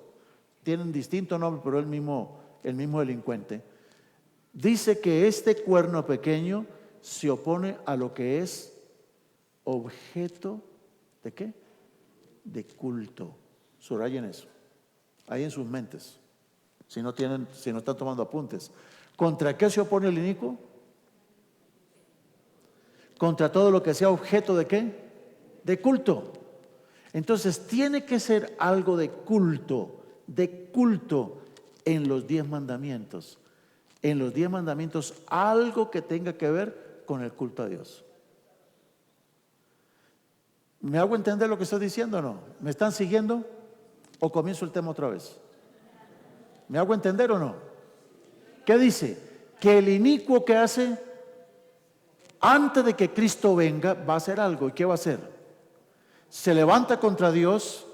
tienen distinto nombre, pero el mismo delincuente. Dice que este cuerno pequeño se opone a lo que es objeto ¿de qué? De culto. Subrayen eso, ahí en sus mentes, si no están tomando apuntes. ¿Contra qué se opone el inicuo? Contra todo lo que sea objeto ¿de qué? De culto. Entonces tiene que ser algo de culto en los 10 mandamientos. En los 10 mandamientos algo que tenga que ver con el culto a Dios. ¿Me hago entender lo que estoy diciendo o no? ¿Me están siguiendo? ¿O comienzo el tema otra vez? ¿Me hago entender o no? ¿Qué dice? Que el inicuo que hace antes de que Cristo venga va a hacer algo. ¿Y qué va a hacer? Se levanta contra Dios,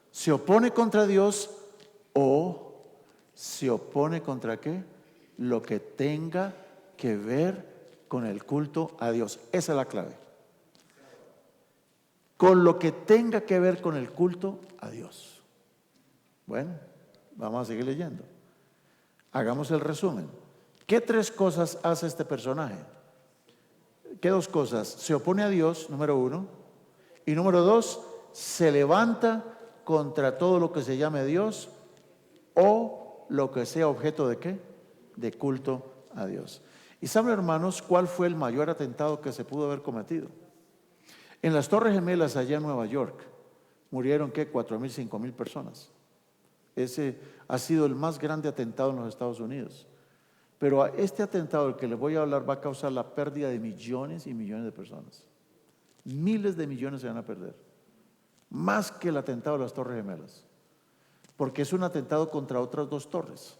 se opone contra Dios o se opone contra ¿qué? Lo que tenga que ver con el culto a Dios. Esa es la clave. Con lo que tenga que ver con el culto a Dios. Bueno, vamos a seguir leyendo. Hagamos el resumen. ¿Qué 3 cosas hace este personaje? ¿Qué 2 cosas? Se opone a Dios, número 1. Y número 2, se levanta contra todo lo que se llame Dios o lo que sea objeto de ¿qué? De culto a Dios. ¿Y saben, hermanos, cuál fue el mayor atentado que se pudo haber cometido? En las Torres Gemelas allá en Nueva York murieron ¿qué? 4,000, 5,000 personas. Ese ha sido el más grande atentado en los Estados Unidos. Pero este atentado del que les voy a hablar va a causar la pérdida de millones y millones de personas. Miles de millones se van a perder. Más que el atentado de las Torres Gemelas. Porque es un atentado contra otras 2 torres.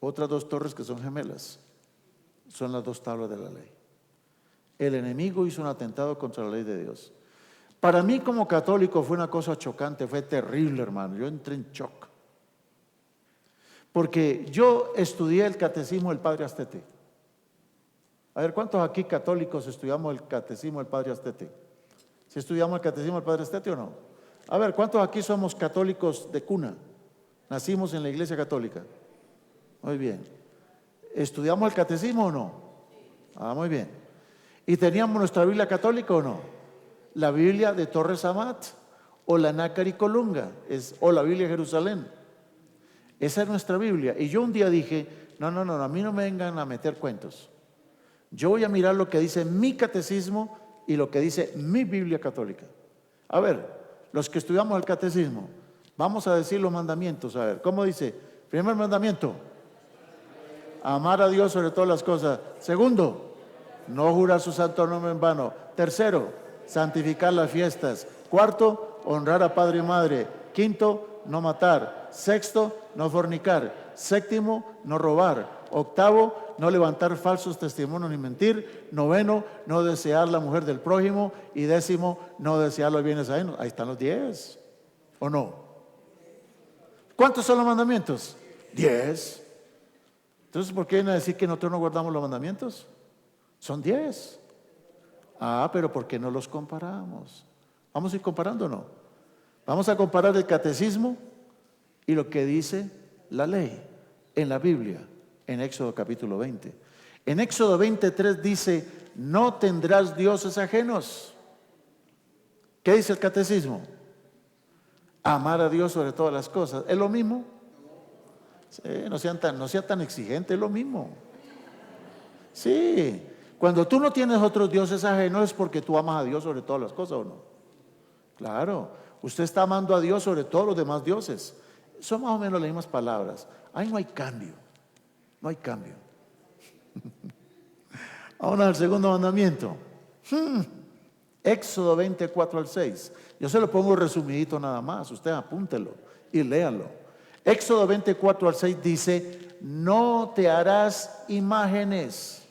Otras 2 torres que son gemelas. Son las 2 tablas de la ley. El enemigo hizo un atentado contra la ley de Dios. Para mí como católico fue una cosa chocante, fue terrible, hermano. Yo entré en shock. Porque yo estudié el catecismo del Padre Astete. A ver, ¿cuántos aquí católicos estudiamos el catecismo del Padre Astete? ¿Sí estudiamos el catecismo del Padre Astete o no? A ver, ¿cuántos aquí somos católicos de cuna? Nacimos en la iglesia católica. Muy bien. ¿Estudiamos el catecismo o no? Ah, muy bien. ¿Y teníamos nuestra Biblia católica o no? La Biblia de Torres Amat o la Nácar y Colunga o la Biblia de Jerusalén. Esa es nuestra Biblia. Y yo un día dije, no, a mí no me vengan a meter cuentos. Yo voy a mirar lo que dice mi catecismo y lo que dice mi Biblia católica. A ver, los que estudiamos el catecismo, vamos a decir los mandamientos. A ver, ¿cómo dice? Primer mandamiento, amar a Dios sobre todas las cosas. Segundo, no jurar su santo nombre en vano. Tercero, santificar las fiestas. Cuarto, honrar a padre y madre. Quinto, no matar. Sexto, no fornicar. Séptimo, no robar. Octavo, no levantar falsos testimonios ni mentir. Noveno, no desear la mujer del prójimo. Y décimo, no desear los bienes ajenos. Ahí están los 10. ¿O no? ¿Cuántos son los mandamientos? 10. Entonces, ¿por qué viene a decir que nosotros no guardamos los mandamientos? Son 10. Ah, pero ¿por qué no los comparamos? ¿Vamos a ir comparando o no? Vamos a comparar el catecismo y lo que dice la ley en la Biblia, en Éxodo capítulo 20. En Éxodo 23 dice, no tendrás dioses ajenos. ¿Qué dice el catecismo? Amar a Dios sobre todas las cosas. ¿Es lo mismo? Sí, no sean tan exigentes, es lo mismo. Sí. Cuando tú no tienes otros dioses ajenos es porque tú amas a Dios sobre todas las cosas, ¿o no? Claro, usted está amando a Dios sobre todos los demás dioses. Son más o menos las mismas palabras. Ahí no hay cambio, no hay cambio. Ahora el segundo mandamiento. Éxodo 24 al 6. Yo se lo pongo resumidito nada más, usted apúntelo y léalo. Éxodo 24 al 6 dice, no te harás imágenes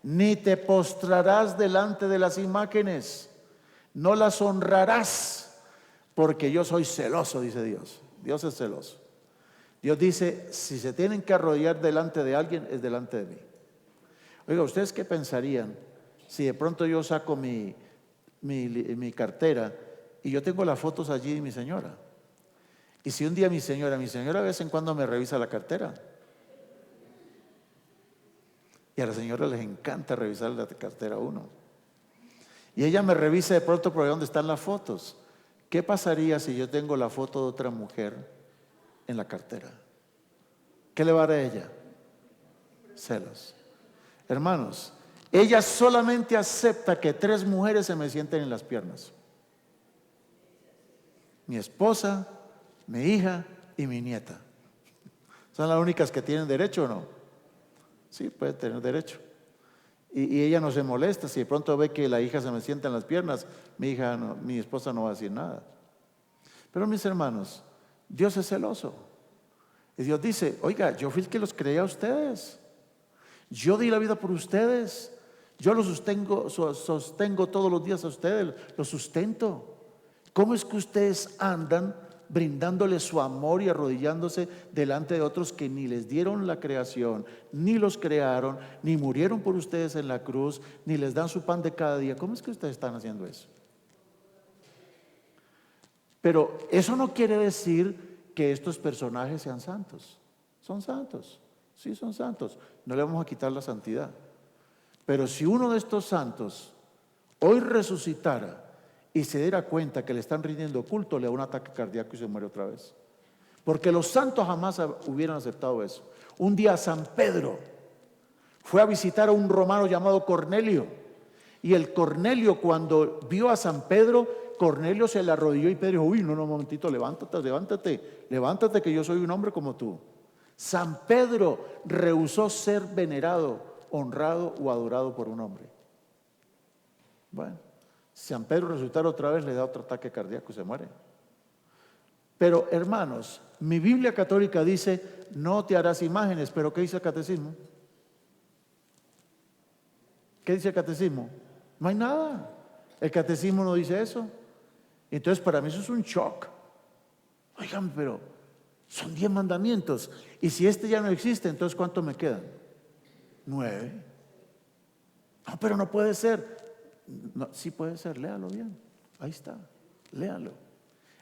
ni te postrarás delante de las imágenes, no las honrarás, porque yo soy celoso, dice Dios. Dios es celoso. Dios dice, si se tienen que arrodillar delante de alguien, es delante de mí. Oiga, ¿ustedes qué pensarían si de pronto yo saco mi cartera y yo tengo las fotos allí de mi señora? Y si un día mi señora de vez en cuando me revisa la cartera. Y a la señora les encanta revisar la cartera a uno. Y ella me revisa de pronto por ahí donde están las fotos. ¿Qué pasaría si yo tengo la foto de otra mujer en la cartera? ¿Qué le va a dar a ella? Celos. Hermanos, ella solamente acepta que 3 mujeres se me sienten en las piernas: mi esposa, mi hija y mi nieta. ¿Son las únicas que tienen derecho o no? Sí, puede tener derecho. Y ella no se molesta si de pronto ve que la hija se me sienta en las piernas. Mi esposa no va a decir nada. Pero mis hermanos, Dios es celoso. Y Dios dice, oiga, yo fui el que los creé a ustedes. Yo di la vida por ustedes. Yo los sostengo todos los días a ustedes, los sustento. ¿Cómo es que ustedes andan brindándole su amor y arrodillándose delante de otros que ni les dieron la creación, ni los crearon, ni murieron por ustedes en la cruz, ni les dan su pan de cada día? ¿Cómo es que ustedes están haciendo eso? Pero eso no quiere decir que estos personajes sean santos. Son santos, sí son santos. No le vamos a quitar la santidad. Pero si uno de estos santos hoy resucitara y se diera cuenta que le están rindiendo culto, le da un ataque cardíaco y se muere otra vez. Porque los santos jamás hubieran aceptado eso. Un día San Pedro fue a visitar a un romano llamado Cornelio. Y el Cornelio, cuando vio a San Pedro, Cornelio se le arrodilló y Pedro dijo, uy, no, un momentito, levántate que yo soy un hombre como tú. San Pedro rehusó ser venerado, honrado o adorado por un hombre. Bueno, San Pedro resucitar otra vez, le da otro ataque cardíaco y se muere. Pero hermanos, mi Biblia católica dice, no te harás imágenes, pero ¿qué dice el catecismo? ¿Qué dice el catecismo? No hay nada. El catecismo no dice eso. Entonces para mí eso es un shock. Oigan, pero son 10 mandamientos. Y si este ya no existe, entonces ¿cuántos me quedan? 9. No, pero no puede ser. No, sí puede ser, léalo bien. Ahí está, léalo.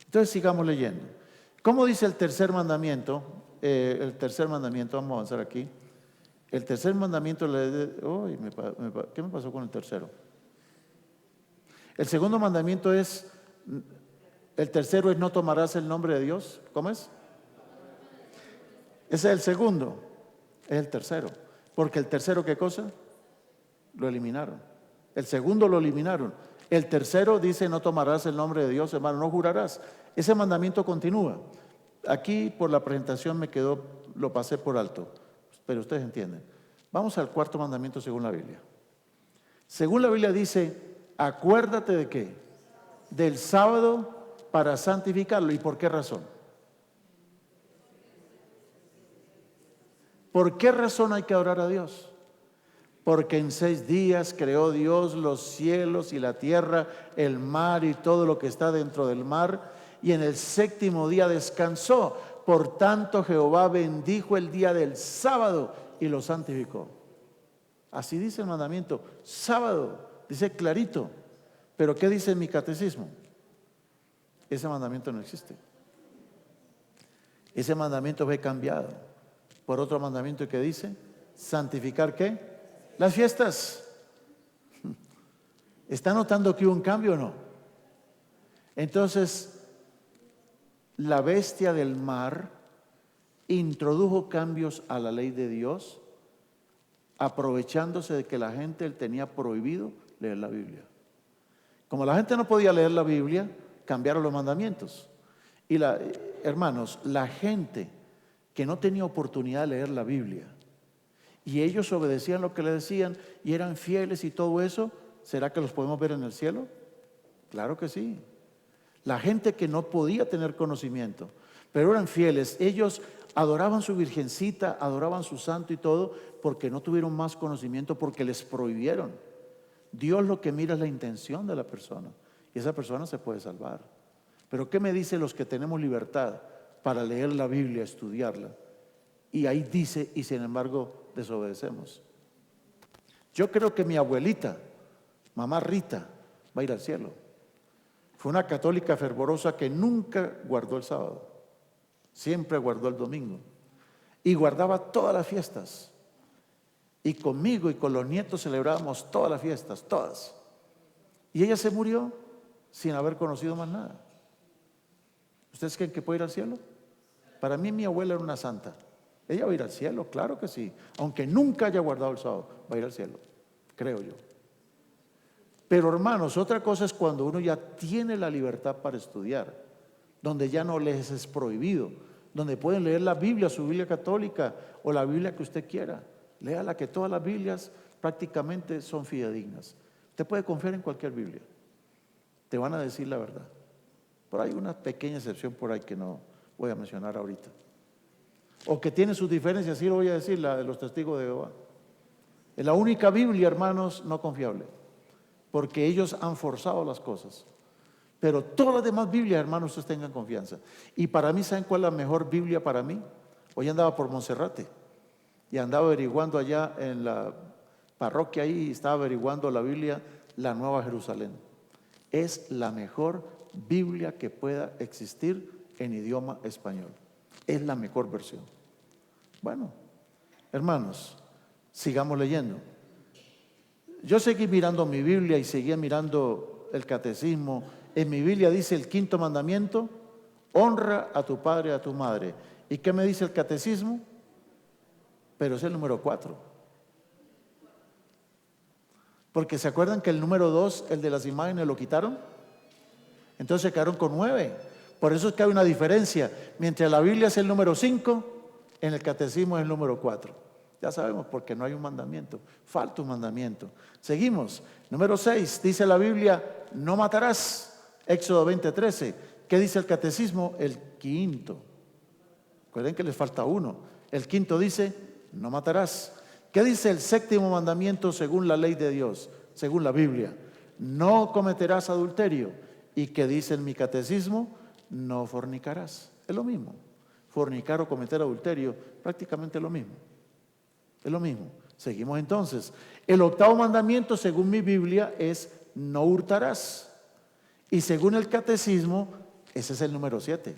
Entonces sigamos leyendo. ¿Cómo dice el tercer mandamiento? Vamos a avanzar aquí. El tercer mandamiento, ¿qué me pasó con el tercero? El segundo mandamiento es, el tercero es no tomarás el nombre de Dios. ¿Cómo es? Ese es el segundo, es el tercero. Porque el tercero, ¿qué cosa? Lo eliminaron. El segundo lo eliminaron. El tercero dice, no tomarás el nombre de Dios, hermano, no jurarás. Ese mandamiento continúa. Aquí por la presentación lo pasé por alto, pero ustedes entienden. Vamos al cuarto mandamiento según la Biblia. Según la Biblia dice, acuérdate de ¿qué? Del sábado para santificarlo. ¿Y por qué razón? ¿Por qué razón hay que adorar a Dios? Porque en 6 días creó Dios los cielos y la tierra, el mar y todo lo que está dentro del mar, y en el 7º día descansó. Por tanto, Jehová bendijo el día del sábado y lo santificó. Así dice el mandamiento, sábado, dice clarito. Pero ¿qué dice mi catecismo? Ese mandamiento no existe. Ese mandamiento fue cambiado por otro mandamiento que dice, santificar ¿qué? Las fiestas. ¿Está notando que hubo un cambio o no? Entonces, la bestia del mar introdujo cambios a la ley de Dios, aprovechándose de que la gente tenía prohibido leer la Biblia. Como la gente no podía leer la Biblia, cambiaron los mandamientos. Y hermanos, la gente que no tenía oportunidad de leer la Biblia, y ellos obedecían lo que le decían y eran fieles y todo eso, ¿será que los podemos ver en el cielo? Claro que sí. La gente que no podía tener conocimiento, pero eran fieles, ellos adoraban su virgencita, adoraban su santo y todo, porque no tuvieron más conocimiento, porque les prohibieron. Dios lo que mira es la intención de la persona, y esa persona se puede salvar. Pero ¿qué me dicen los que tenemos libertad para leer la Biblia, estudiarla? Y ahí dice, y sin embargo desobedecemos. Yo creo que mi abuelita, mamá Rita, va a ir al cielo. Fue una católica fervorosa que nunca guardó el sábado, siempre guardó el domingo y guardaba todas las fiestas. Y conmigo y con los nietos celebrábamos todas las fiestas, todas. Y ella se murió sin haber conocido más nada. ¿Ustedes creen que puede ir al cielo? Para mí mi abuela era una santa. Ella va a ir al cielo, claro que sí. Aunque nunca haya guardado el sábado, va a ir al cielo, creo yo. Pero hermanos, otra cosa es cuando uno ya tiene la libertad para estudiar, donde ya no les es prohibido, donde pueden leer la Biblia, su Biblia católica o la Biblia que usted quiera. Léala, que todas las Biblias prácticamente son fidedignas. Usted puede confiar en cualquier Biblia, te van a decir la verdad. Pero hay una pequeña excepción por ahí que no voy a mencionar ahorita, o que tiene sus diferencias, sí lo voy a decir, la de los testigos de Jehová. Es la única Biblia, hermanos, no confiable, porque ellos han forzado las cosas. Pero todas las demás Biblias, hermanos, ustedes tengan confianza. Y para mí, ¿saben cuál es la mejor Biblia para mí? Hoy andaba por Monserrate y andaba averiguando allá en la parroquia ahí, estaba averiguando la Biblia, la Nueva Jerusalén. Es la mejor Biblia que pueda existir en idioma español. Es la mejor versión. Bueno, hermanos, sigamos leyendo. Yo seguí mirando mi Biblia y seguía mirando el catecismo. En mi Biblia dice el quinto mandamiento: honra a tu padre y a tu madre. ¿Y qué me dice el catecismo? Pero es el número 4. Porque ¿se acuerdan que el número 2, el de las imágenes, lo quitaron? Entonces se quedaron con 9. Por eso es que hay una diferencia. Mientras la Biblia es el número 5, en el catecismo es el número 4. Ya sabemos, porque no hay un mandamiento, falta un mandamiento. Seguimos. Número 6, dice la Biblia: no matarás. Éxodo 20:13. ¿Qué dice el catecismo? El quinto. Recuerden que les falta uno. El quinto dice: no matarás. ¿Qué dice el séptimo mandamiento según la ley de Dios, según la Biblia? No cometerás adulterio. ¿Y qué dice en mi catecismo? No fornicarás. Es lo mismo. Fornicar o cometer adulterio, prácticamente lo mismo. Es lo mismo. Seguimos entonces. El octavo mandamiento, según mi Biblia, es no hurtarás. Y según el catecismo, ese es el número 7.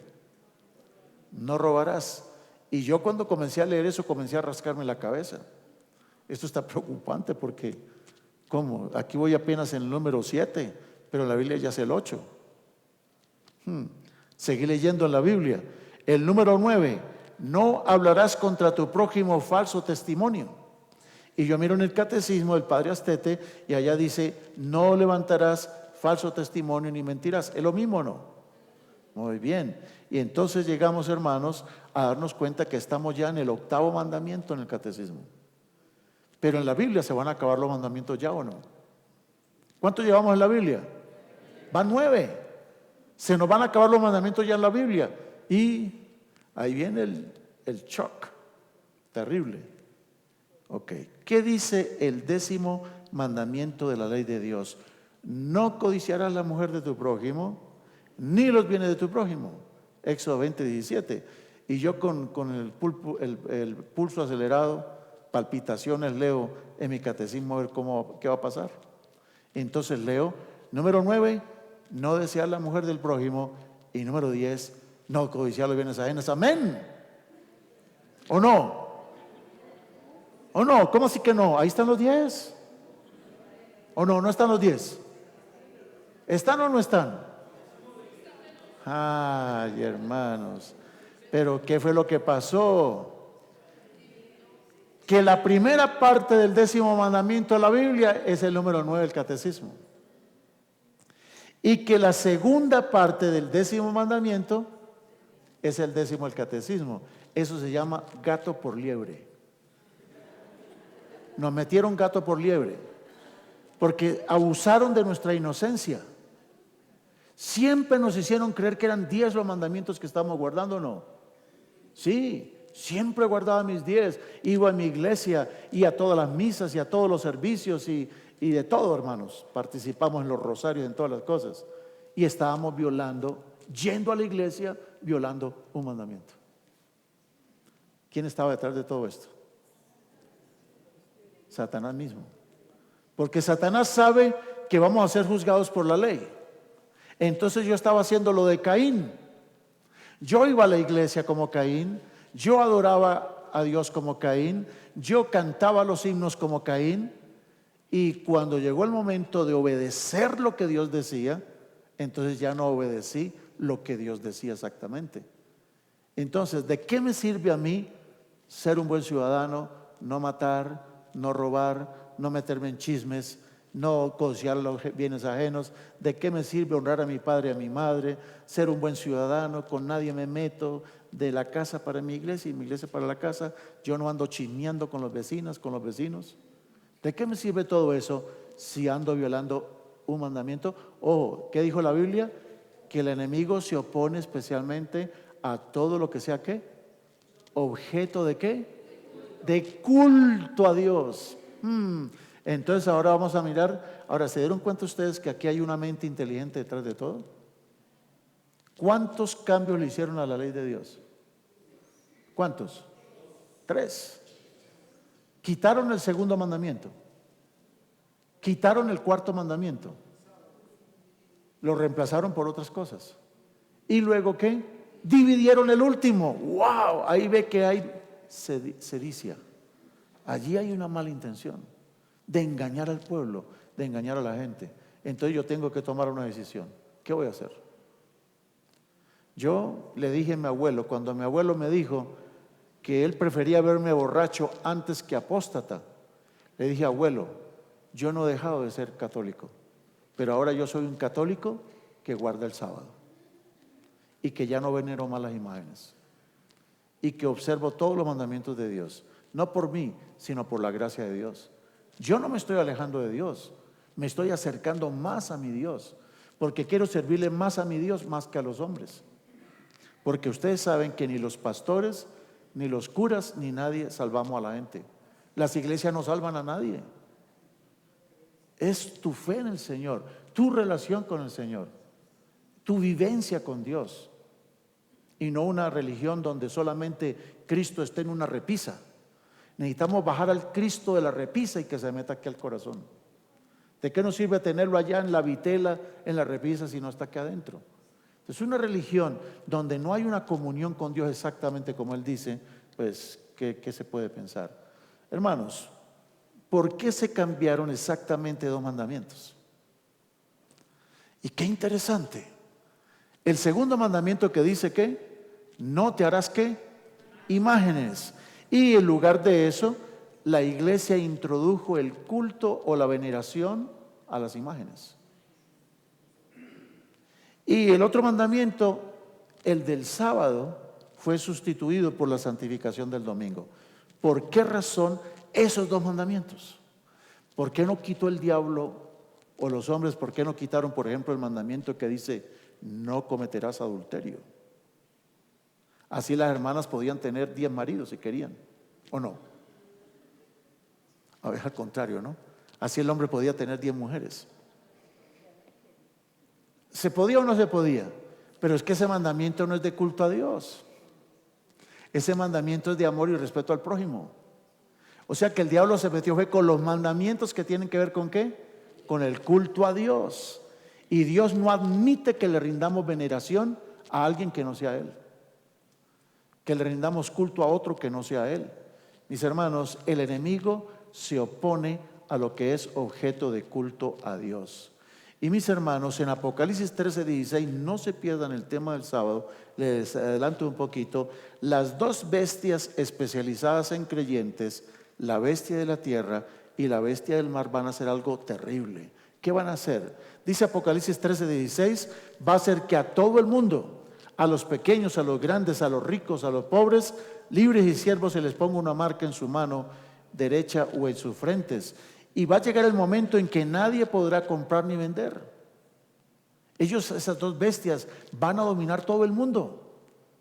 No robarás. Y yo cuando comencé a leer eso, comencé a rascarme la cabeza. Esto está preocupante porque, ¿cómo? Aquí voy apenas en el número 7, pero la Biblia ya es el 8. Seguí leyendo en la Biblia. El número 9, no hablarás contra tu prójimo falso testimonio. Y yo miro en el catecismo del Padre Astete y allá dice: no levantarás falso testimonio ni mentirás. ¿Es lo mismo o no? Muy bien. Y entonces llegamos, hermanos, a darnos cuenta que estamos ya en el octavo mandamiento en el catecismo. Pero en la Biblia se van a acabar los mandamientos ya, ¿o no? ¿Cuánto llevamos en la Biblia? Van 9. Se nos van a acabar los mandamientos ya en la Biblia. Y ahí viene el shock terrible. Ok, ¿qué dice el 10º mandamiento de la ley de Dios? No codiciarás la mujer de tu prójimo, ni los bienes de tu prójimo. Éxodo 20:17. Y yo con el pulso acelerado, palpitaciones, leo en mi catecismo a ver qué va a pasar. Entonces leo, número 9, no desear la mujer del prójimo, y número 10, no codiciar los bienes ajenos. Amén. ¿O no? ¿O no? ¿Cómo así que no? Ahí están los 10. ¿O no? ¿No están los 10? ¿Están o no están? Ay, hermanos, pero ¿qué fue lo que pasó? Que la primera parte del 10º mandamiento de la Biblia es el número 9 del catecismo. Y que la segunda parte del 10º mandamiento es el 10º del catecismo. Eso se llama gato por liebre. Nos metieron gato por liebre porque abusaron de nuestra inocencia. Siempre nos hicieron creer que eran 10 los mandamientos que estamos guardando, ¿no? Sí, Siempre guardaba mis 10, iba a mi iglesia y a todas las misas y a todos los servicios y de todo, hermanos. Participamos en los rosarios, en todas las cosas. Y estábamos violando, yendo a la iglesia, violando un mandamiento. ¿Quién estaba detrás de todo esto? Satanás mismo. Porque Satanás sabe que vamos a ser juzgados por la ley. Entonces yo estaba haciendo lo de Caín. Yo iba a la iglesia como Caín, yo adoraba a Dios como Caín, yo cantaba los himnos como Caín, y cuando llegó el momento de obedecer lo que Dios decía, entonces ya no obedecí lo que Dios decía exactamente. Entonces, ¿de qué me sirve a mí ser un buen ciudadano, no matar, no robar, no meterme en chismes, no codiciar los bienes ajenos? ¿De qué me sirve honrar a mi padre y a mi madre, ser un buen ciudadano, con nadie me meto, de la casa para mi iglesia y mi iglesia para la casa? Yo no ando chismeando con los vecinos, con los vecinos. ¿De qué me sirve todo eso si ando violando un mandamiento? Oh, ¿qué dijo la Biblia? Que el enemigo se opone especialmente a todo lo que sea ¿qué? Objeto de ¿qué? De culto a Dios. Entonces ahora vamos a mirar. Ahora, ¿se dieron cuenta ustedes que aquí hay una mente inteligente detrás de todo? ¿Cuántos cambios le hicieron a la ley de Dios? ¿Cuántos? 3. Quitaron el segundo mandamiento. Quitaron el cuarto mandamiento. Lo reemplazaron por otras cosas. ¿Y luego qué? Dividieron el último. ¡Wow! Ahí ve que hay sedicia. Allí hay una mala intención de engañar al pueblo, de engañar a la gente. Entonces yo tengo que tomar una decisión. ¿Qué voy a hacer? Yo le dije a mi abuelo, cuando mi abuelo me dijo que él prefería verme borracho antes que apóstata, le dije: abuelo, yo no he dejado de ser católico, pero ahora yo soy un católico que guarda el sábado y que ya no venero malas imágenes y que observo todos los mandamientos de Dios, no por mí, sino por la gracia de Dios. Yo no me estoy alejando de Dios, me estoy acercando más a mi Dios, porque quiero servirle más a mi Dios más que a los hombres. Porque ustedes saben que ni los pastores, ni los curas, ni nadie salvamos a la gente. Las iglesias no salvan a nadie. Es tu fe en el Señor, tu relación con el Señor, tu vivencia con Dios, y no una religión donde solamente Cristo esté en una repisa. Necesitamos bajar al Cristo de la repisa y que se meta aquí al corazón. ¿De qué nos sirve tenerlo allá en la vitela, en la repisa, si no está aquí adentro? Es una religión donde no hay una comunión con Dios exactamente como Él dice. Pues, ¿qué se puede pensar? Hermanos, ¿por qué se cambiaron exactamente 2 mandamientos? Y qué interesante. El segundo mandamiento que dice que no te harás ¿qué? Imágenes. Y en lugar de eso, la iglesia introdujo el culto o la veneración a las imágenes. Y el otro mandamiento, el del sábado, fue sustituido por la santificación del domingo. ¿Por qué razón esos 2 mandamientos? ¿Por qué no quitó el diablo o los hombres? ¿Por qué no quitaron, por ejemplo, el mandamiento que dice no cometerás adulterio? Así las hermanas podían tener 10 maridos si querían, ¿o no? A ver, al contrario, ¿no? Así el hombre podía tener 10 mujeres. ¿Se podía o no se podía? Pero es que ese mandamiento no es de culto a Dios. Ese mandamiento es de amor y respeto al prójimo. O sea que el diablo se metió fue con los mandamientos que tienen que ver ¿con qué? Con el culto a Dios. Y Dios no admite que le rindamos veneración a alguien que no sea Él, que le rindamos culto a otro que no sea Él. Mis hermanos, el enemigo se opone a lo que es objeto de culto a Dios. Y mis hermanos, en Apocalipsis 13:16, no se pierdan el tema del sábado, les adelanto un poquito. Las 2 bestias especializadas en creyentes, la bestia de la tierra y la bestia del mar, van a hacer algo terrible. ¿Qué van a hacer? Dice Apocalipsis 13:16, va a hacer que a todo el mundo, a los pequeños, a los grandes, a los ricos, a los pobres, libres y siervos, se les ponga una marca en su mano derecha o en sus frentes. Y va a llegar el momento en que nadie podrá comprar ni vender. Ellos, esas 2 bestias, van a dominar todo el mundo.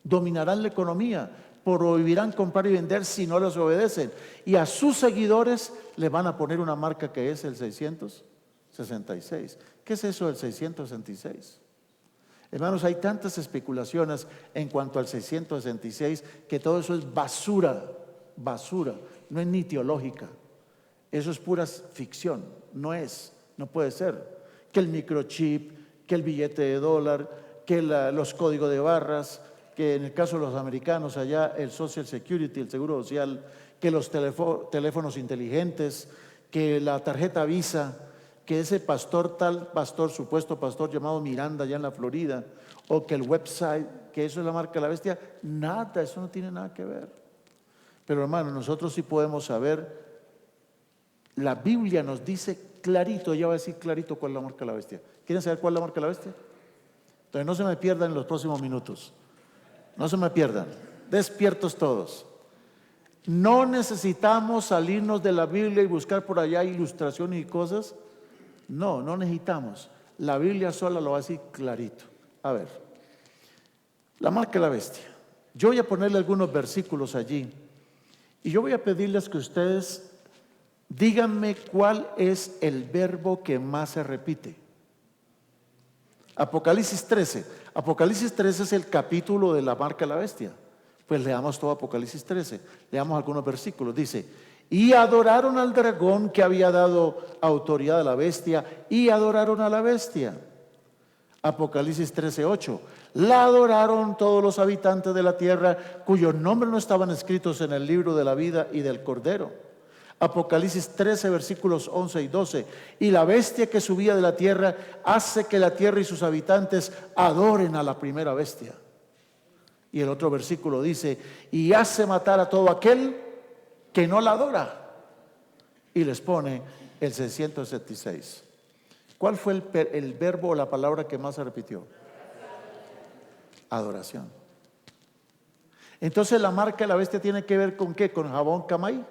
Dominarán la economía. prohibirán comprar y vender si no les obedecen. Y a sus seguidores les van a poner una marca que es el 666. ¿Qué es eso del 666? Hermanos, hay tantas especulaciones en cuanto al 666 que todo eso es basura, no es ni teológica. Eso es pura ficción, no puede ser. Que el microchip, que el billete de dólar, que los códigos de barras, que en el caso de los americanos allá el Social Security, el Seguro Social, que los teléfonos inteligentes, que la tarjeta Visa, que ese supuesto pastor llamado Miranda allá en la Florida, o que el website, que eso es la marca de la bestia, nada, eso no tiene nada que ver. Pero hermano, nosotros sí podemos saber, la Biblia nos dice clarito, ya va a decir clarito cuál es la marca de la bestia. ¿Quieren saber cuál es la marca de la bestia? Entonces no se me pierdan en los próximos minutos. No se me pierdan, despiertos todos. No necesitamos salirnos de la Biblia y buscar por allá ilustraciones y cosas. No necesitamos. La Biblia sola lo va a decir clarito. A ver, la marca de la bestia. Yo voy a ponerle algunos versículos allí y yo voy a pedirles que ustedes díganme cuál es el verbo que más se repite. Apocalipsis 13. Apocalipsis 13 es el capítulo de la marca de la bestia. Pues leamos todo Apocalipsis 13. Leamos algunos versículos. Dice: y adoraron al dragón que había dado autoridad a la bestia, y adoraron a la bestia. Apocalipsis 13:8. La adoraron todos los habitantes de la tierra, cuyos nombres no estaban escritos en el libro de la vida y del Cordero. Apocalipsis 13, versículos 11 y 12. Y la bestia que subía de la tierra hace que la tierra y sus habitantes adoren a la primera bestia. Y el otro versículo dice: y hace matar a todo aquel que no la adora. Y les pone el 676. ¿Cuál fue el verbo o la palabra que más se repitió? Adoración. Entonces la marca de la bestia tiene que ver con ¿qué? ¿Con jabón Camay?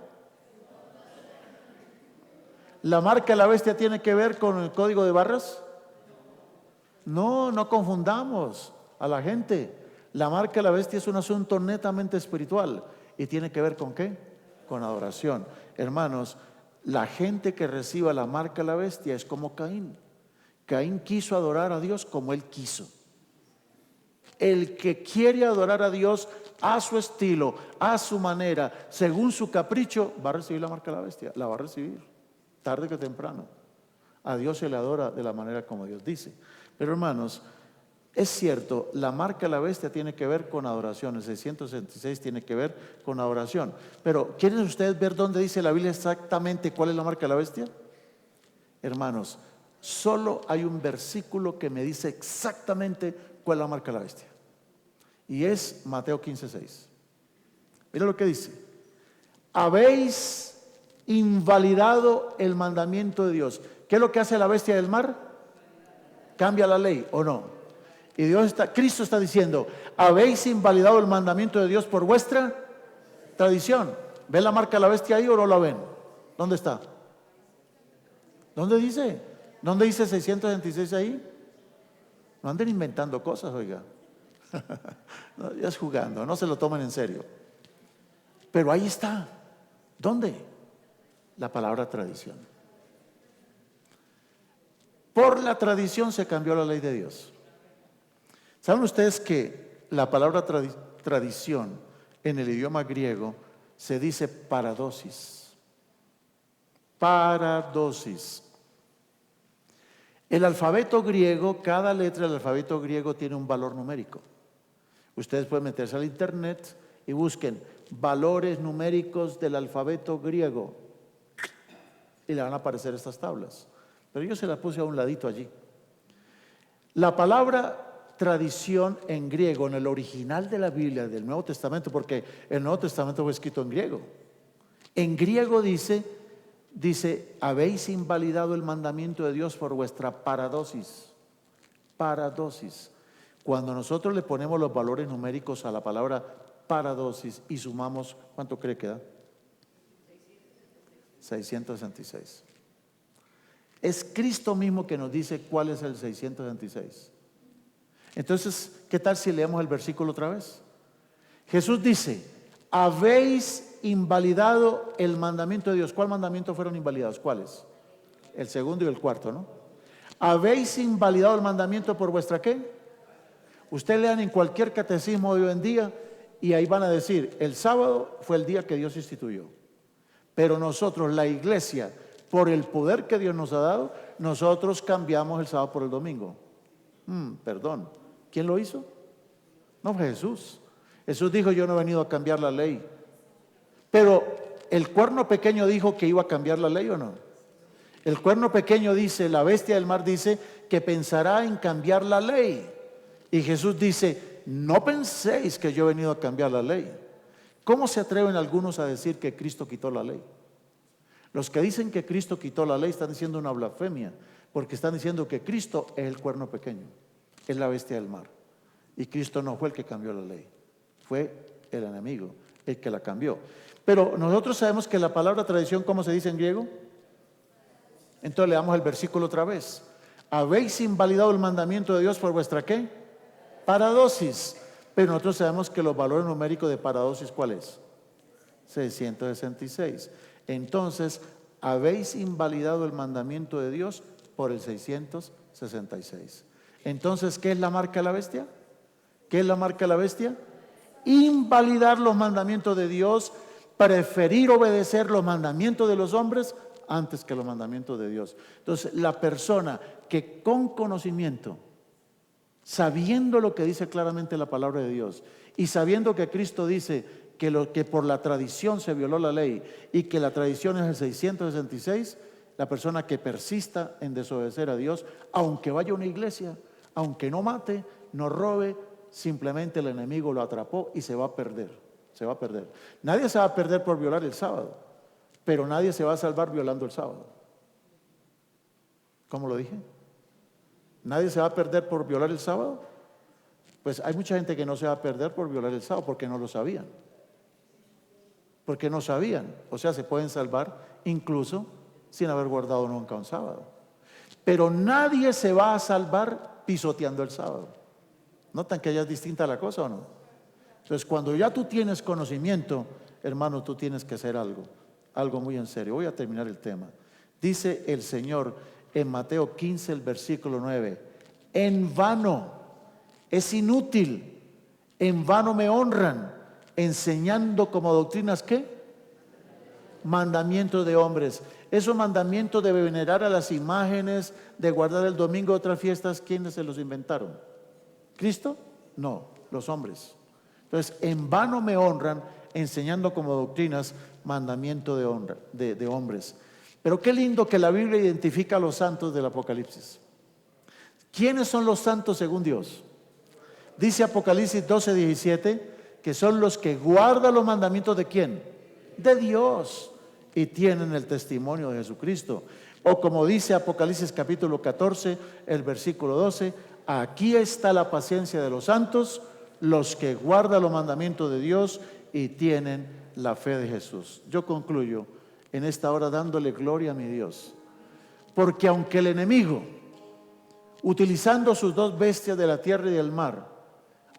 ¿La marca de la bestia tiene que ver con el código de barras? No confundamos a la gente. La marca de la bestia es un asunto netamente espiritual y tiene que ver con ¿qué? Con adoración. Hermanos, la gente que reciba la marca de la bestia es como Caín. Caín quiso adorar a Dios como él quiso. El que quiere adorar a Dios a su estilo, a su manera, según su capricho, va a recibir la marca de la bestia. La va a recibir, tarde que temprano. A Dios se le adora de la manera como Dios dice. Pero hermanos, es cierto, la marca de la bestia tiene que ver con adoración. El 666 tiene que ver con adoración. Pero ¿quieren ustedes ver dónde dice la Biblia exactamente cuál es la marca de la bestia? Hermanos, solo hay un versículo que me dice exactamente cuál es la marca de la bestia. Y es Mateo 15:6. Mira lo que dice: habéis invalidado el mandamiento de Dios. ¿Qué es lo que hace la bestia del mar? ¿Cambia la ley o no? Y Cristo está diciendo: habéis invalidado el mandamiento de Dios por vuestra tradición. ¿Ven la marca de la bestia ahí o no la ven? ¿Dónde está? ¿Dónde dice? ¿Dónde dice 666 ahí? No anden inventando cosas, oiga. No, ya es jugando, no se lo tomen en serio. Pero ahí está. ¿Dónde? La palabra tradición. Por la tradición se cambió la ley de Dios. ¿Saben ustedes que la palabra tradición en el idioma griego se dice paradosis? Paradosis. El alfabeto griego, cada letra del alfabeto griego tiene un valor numérico. Ustedes pueden meterse al internet y busquen valores numéricos del alfabeto griego y le van a aparecer estas tablas. Pero yo se las puse a un ladito allí. La palabra tradición en griego, en el original de la Biblia, del Nuevo Testamento, porque el Nuevo Testamento fue escrito en griego. En griego dice, habéis invalidado el mandamiento de Dios por vuestra paradosis. Paradosis. Cuando nosotros le ponemos los valores numéricos a la palabra paradosis y sumamos, ¿cuánto cree que da? 666. Es Cristo mismo que nos dice cuál es el 666. Entonces, ¿qué tal si leemos el versículo otra vez? Jesús dice: Habéis invalidado el mandamiento de Dios. ¿Cuál mandamiento fueron invalidados? ¿Cuáles? El segundo y el cuarto, ¿no? Habéis invalidado el mandamiento por vuestra ¿qué? Usted lean en cualquier catecismo de hoy en día y ahí van a decir, el sábado fue el día que Dios instituyó. Pero nosotros, la iglesia, por el poder que Dios nos ha dado, nosotros cambiamos el sábado por el domingo. Perdón, ¿quién lo hizo? No fue Jesús. Jesús dijo, yo no he venido a cambiar la ley. Pero el cuerno pequeño dijo que iba a cambiar la ley, ¿o no? El cuerno pequeño dice, la bestia del mar dice que pensará en cambiar la ley. Y Jesús dice, no penséis que yo he venido a cambiar la ley. ¿Cómo se atreven algunos a decir que Cristo quitó la ley? Los que dicen que Cristo quitó la ley están diciendo una blasfemia, porque están diciendo que Cristo es el cuerno pequeño, es la bestia del mar. Y Cristo no fue el que cambió la ley, fue el enemigo el que la cambió. Pero nosotros sabemos que la palabra tradición, ¿cómo se dice en griego? Entonces leamos el versículo otra vez. Habéis invalidado el mandamiento de Dios por vuestra ¿qué? Paradosis. Pero nosotros sabemos que los valores numéricos de paradosis, ¿cuál es? 666. Entonces, habéis invalidado el mandamiento de Dios por el 666. Entonces, ¿qué es la marca de la bestia? ¿Qué es la marca de la bestia? Invalidar los mandamientos de Dios, preferir obedecer los mandamientos de los hombres antes que los mandamientos de Dios. Entonces, la persona que con conocimiento, sabiendo lo que dice claramente la palabra de Dios y sabiendo que Cristo dice que por la tradición se violó la ley y que la tradición es el 666, la persona que persista en desobedecer a Dios, aunque vaya a una iglesia, aunque no mate, no robe, simplemente el enemigo lo atrapó y se va a perder, se va a perder. Nadie se va a perder por violar el sábado, pero nadie se va a salvar violando el sábado. ¿Cómo lo dije? ¿Nadie se va a perder por violar el sábado? Pues hay mucha gente que no se va a perder por violar el sábado porque no lo sabían. Porque no sabían. O sea, se pueden salvar incluso sin haber guardado nunca un sábado. Pero nadie se va a salvar pisoteando el sábado. ¿Notan que ya es distinta la cosa o no? Entonces, cuando ya tú tienes conocimiento, hermano, tú tienes que hacer algo muy en serio. Voy a terminar el tema. Dice el Señor en Mateo 15, el versículo 9, en vano, es inútil, en vano me honran, enseñando como doctrinas, ¿qué? Mandamientos de hombres. Esos mandamientos de venerar a las imágenes, de guardar el domingo, otras fiestas, ¿quiénes se los inventaron? ¿Cristo? No, los hombres. Entonces, en vano me honran, enseñando como doctrinas mandamiento de hombres. Pero qué lindo que la Biblia identifica a los santos del Apocalipsis. ¿Quiénes son los santos según Dios? Dice Apocalipsis 12:17 que son los que guardan los mandamientos ¿de quién? De Dios, y tienen el testimonio de Jesucristo. O como dice Apocalipsis capítulo 14, el versículo 12, aquí está la paciencia de los santos, los que guardan los mandamientos de Dios y tienen la fe de Jesús. Yo concluyo en esta hora dándole gloria a mi Dios, porque aunque el enemigo, utilizando sus dos bestias de la tierra y del mar,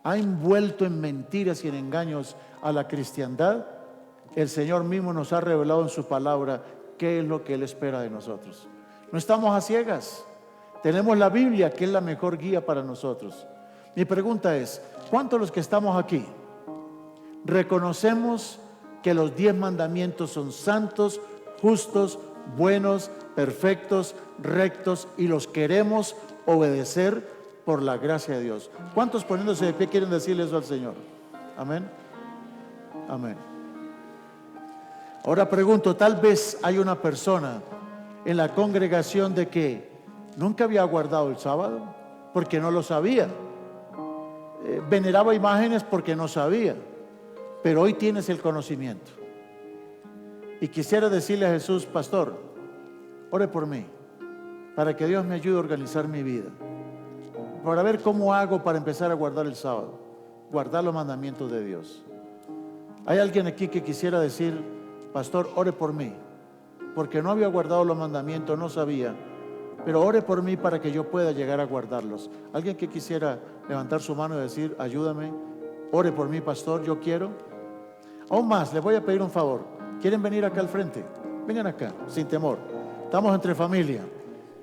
ha envuelto en mentiras y en engaños a la cristiandad, el Señor mismo nos ha revelado en su palabra qué es lo que Él espera de nosotros. No estamos a ciegas, tenemos la Biblia, que es la mejor guía para nosotros. Mi pregunta es, ¿cuántos de los que estamos aquí reconocemos que los 10 mandamientos son santos, justos, buenos, perfectos, rectos y los queremos obedecer por la gracia de Dios? ¿Cuántos poniéndose de pie quieren decirle eso al Señor? Amén. Amén. Ahora pregunto, tal vez hay una persona en la congregación de que nunca había guardado el sábado porque no lo sabía, veneraba imágenes porque no sabía, pero hoy tienes el conocimiento. Y quisiera decirle a Jesús, pastor, ore por mí, para que Dios me ayude a organizar mi vida, para ver cómo hago para empezar a guardar el sábado, guardar los mandamientos de Dios. Hay alguien aquí que quisiera decir, pastor, ore por mí, porque no había guardado los mandamientos, no sabía, pero ore por mí para que yo pueda llegar a guardarlos. Alguien que quisiera levantar su mano y decir, ayúdame, ore por mí, pastor, yo quiero. Aún más, les voy a pedir un favor. ¿Quieren venir acá al frente? Vengan acá, sin temor. Estamos entre familia.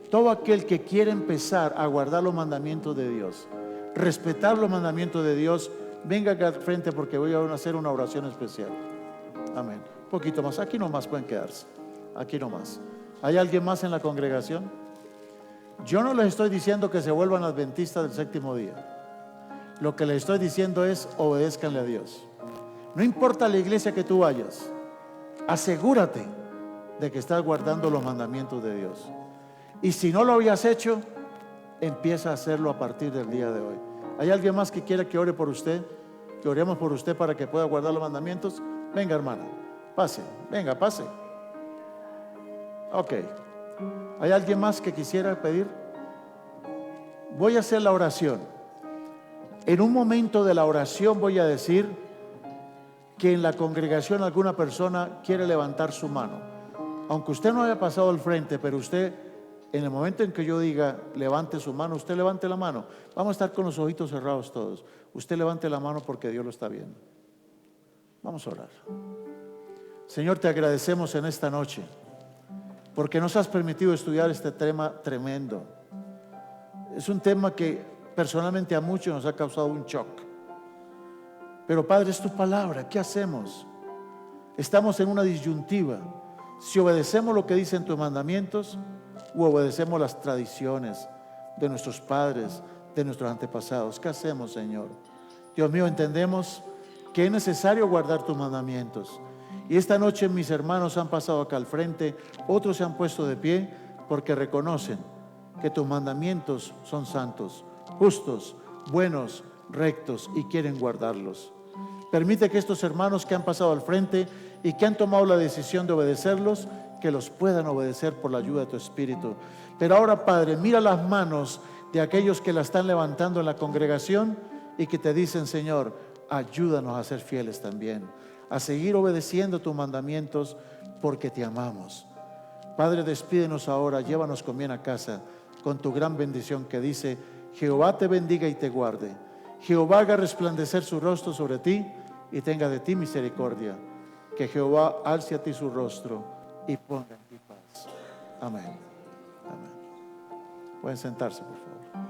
Todo aquel que quiere empezar a guardar los mandamientos de Dios, respetar los mandamientos de Dios, venga acá al frente porque voy a hacer una oración especial. Amén. Un poquito más. Aquí nomás pueden quedarse. Aquí nomás. ¿Hay alguien más en la congregación? Yo no les estoy diciendo que se vuelvan adventistas del séptimo día. Lo que les estoy diciendo es obedézcanle a Dios. No importa la iglesia que tú vayas, asegúrate de que estás guardando los mandamientos de Dios. Y si no lo habías hecho, empieza a hacerlo a partir del día de hoy. ¿Hay alguien más que quiera que ore por usted? Que oremos por usted para que pueda guardar los mandamientos. Venga, hermana, pase, venga, pase. Ok. ¿Hay alguien más que quisiera pedir? Voy a hacer la oración. En un momento de la oración voy a decir que en la congregación alguna persona quiere levantar su mano. Aunque usted no haya pasado al frente, pero usted, en el momento en que yo diga levante su mano, usted levante la mano. Vamos a estar con los ojitos cerrados todos. Usted levante la mano porque Dios lo está viendo. Vamos a orar. Señor, te agradecemos en esta noche porque nos has permitido estudiar este tema tremendo. Es un tema que personalmente a muchos nos ha causado un shock. Pero Padre, es tu palabra. ¿Qué hacemos? Estamos en una disyuntiva. Si obedecemos lo que dicen tus mandamientos o obedecemos las tradiciones de nuestros padres, de nuestros antepasados. ¿Qué hacemos, Señor? Dios mío, entendemos que es necesario guardar tus mandamientos. Y esta noche mis hermanos han pasado acá al frente, otros se han puesto de pie porque reconocen que tus mandamientos son santos, justos, buenos, rectos y quieren guardarlos. Permite que estos hermanos que han pasado al frente y que han tomado la decisión de obedecerlos, que los puedan obedecer por la ayuda de tu Espíritu. Pero ahora, Padre, mira las manos de aquellos que la están levantando en la congregación y que te dicen, Señor, ayúdanos a ser fieles también, a seguir obedeciendo tus mandamientos porque te amamos. Padre, despídenos ahora, llévanos con bien a casa con tu gran bendición que dice: Jehová te bendiga y te guarde. Jehová haga resplandecer su rostro sobre ti y tenga de ti misericordia. Que Jehová alce a ti su rostro y ponga en ti paz. Amén. Amén. Pueden sentarse, por favor.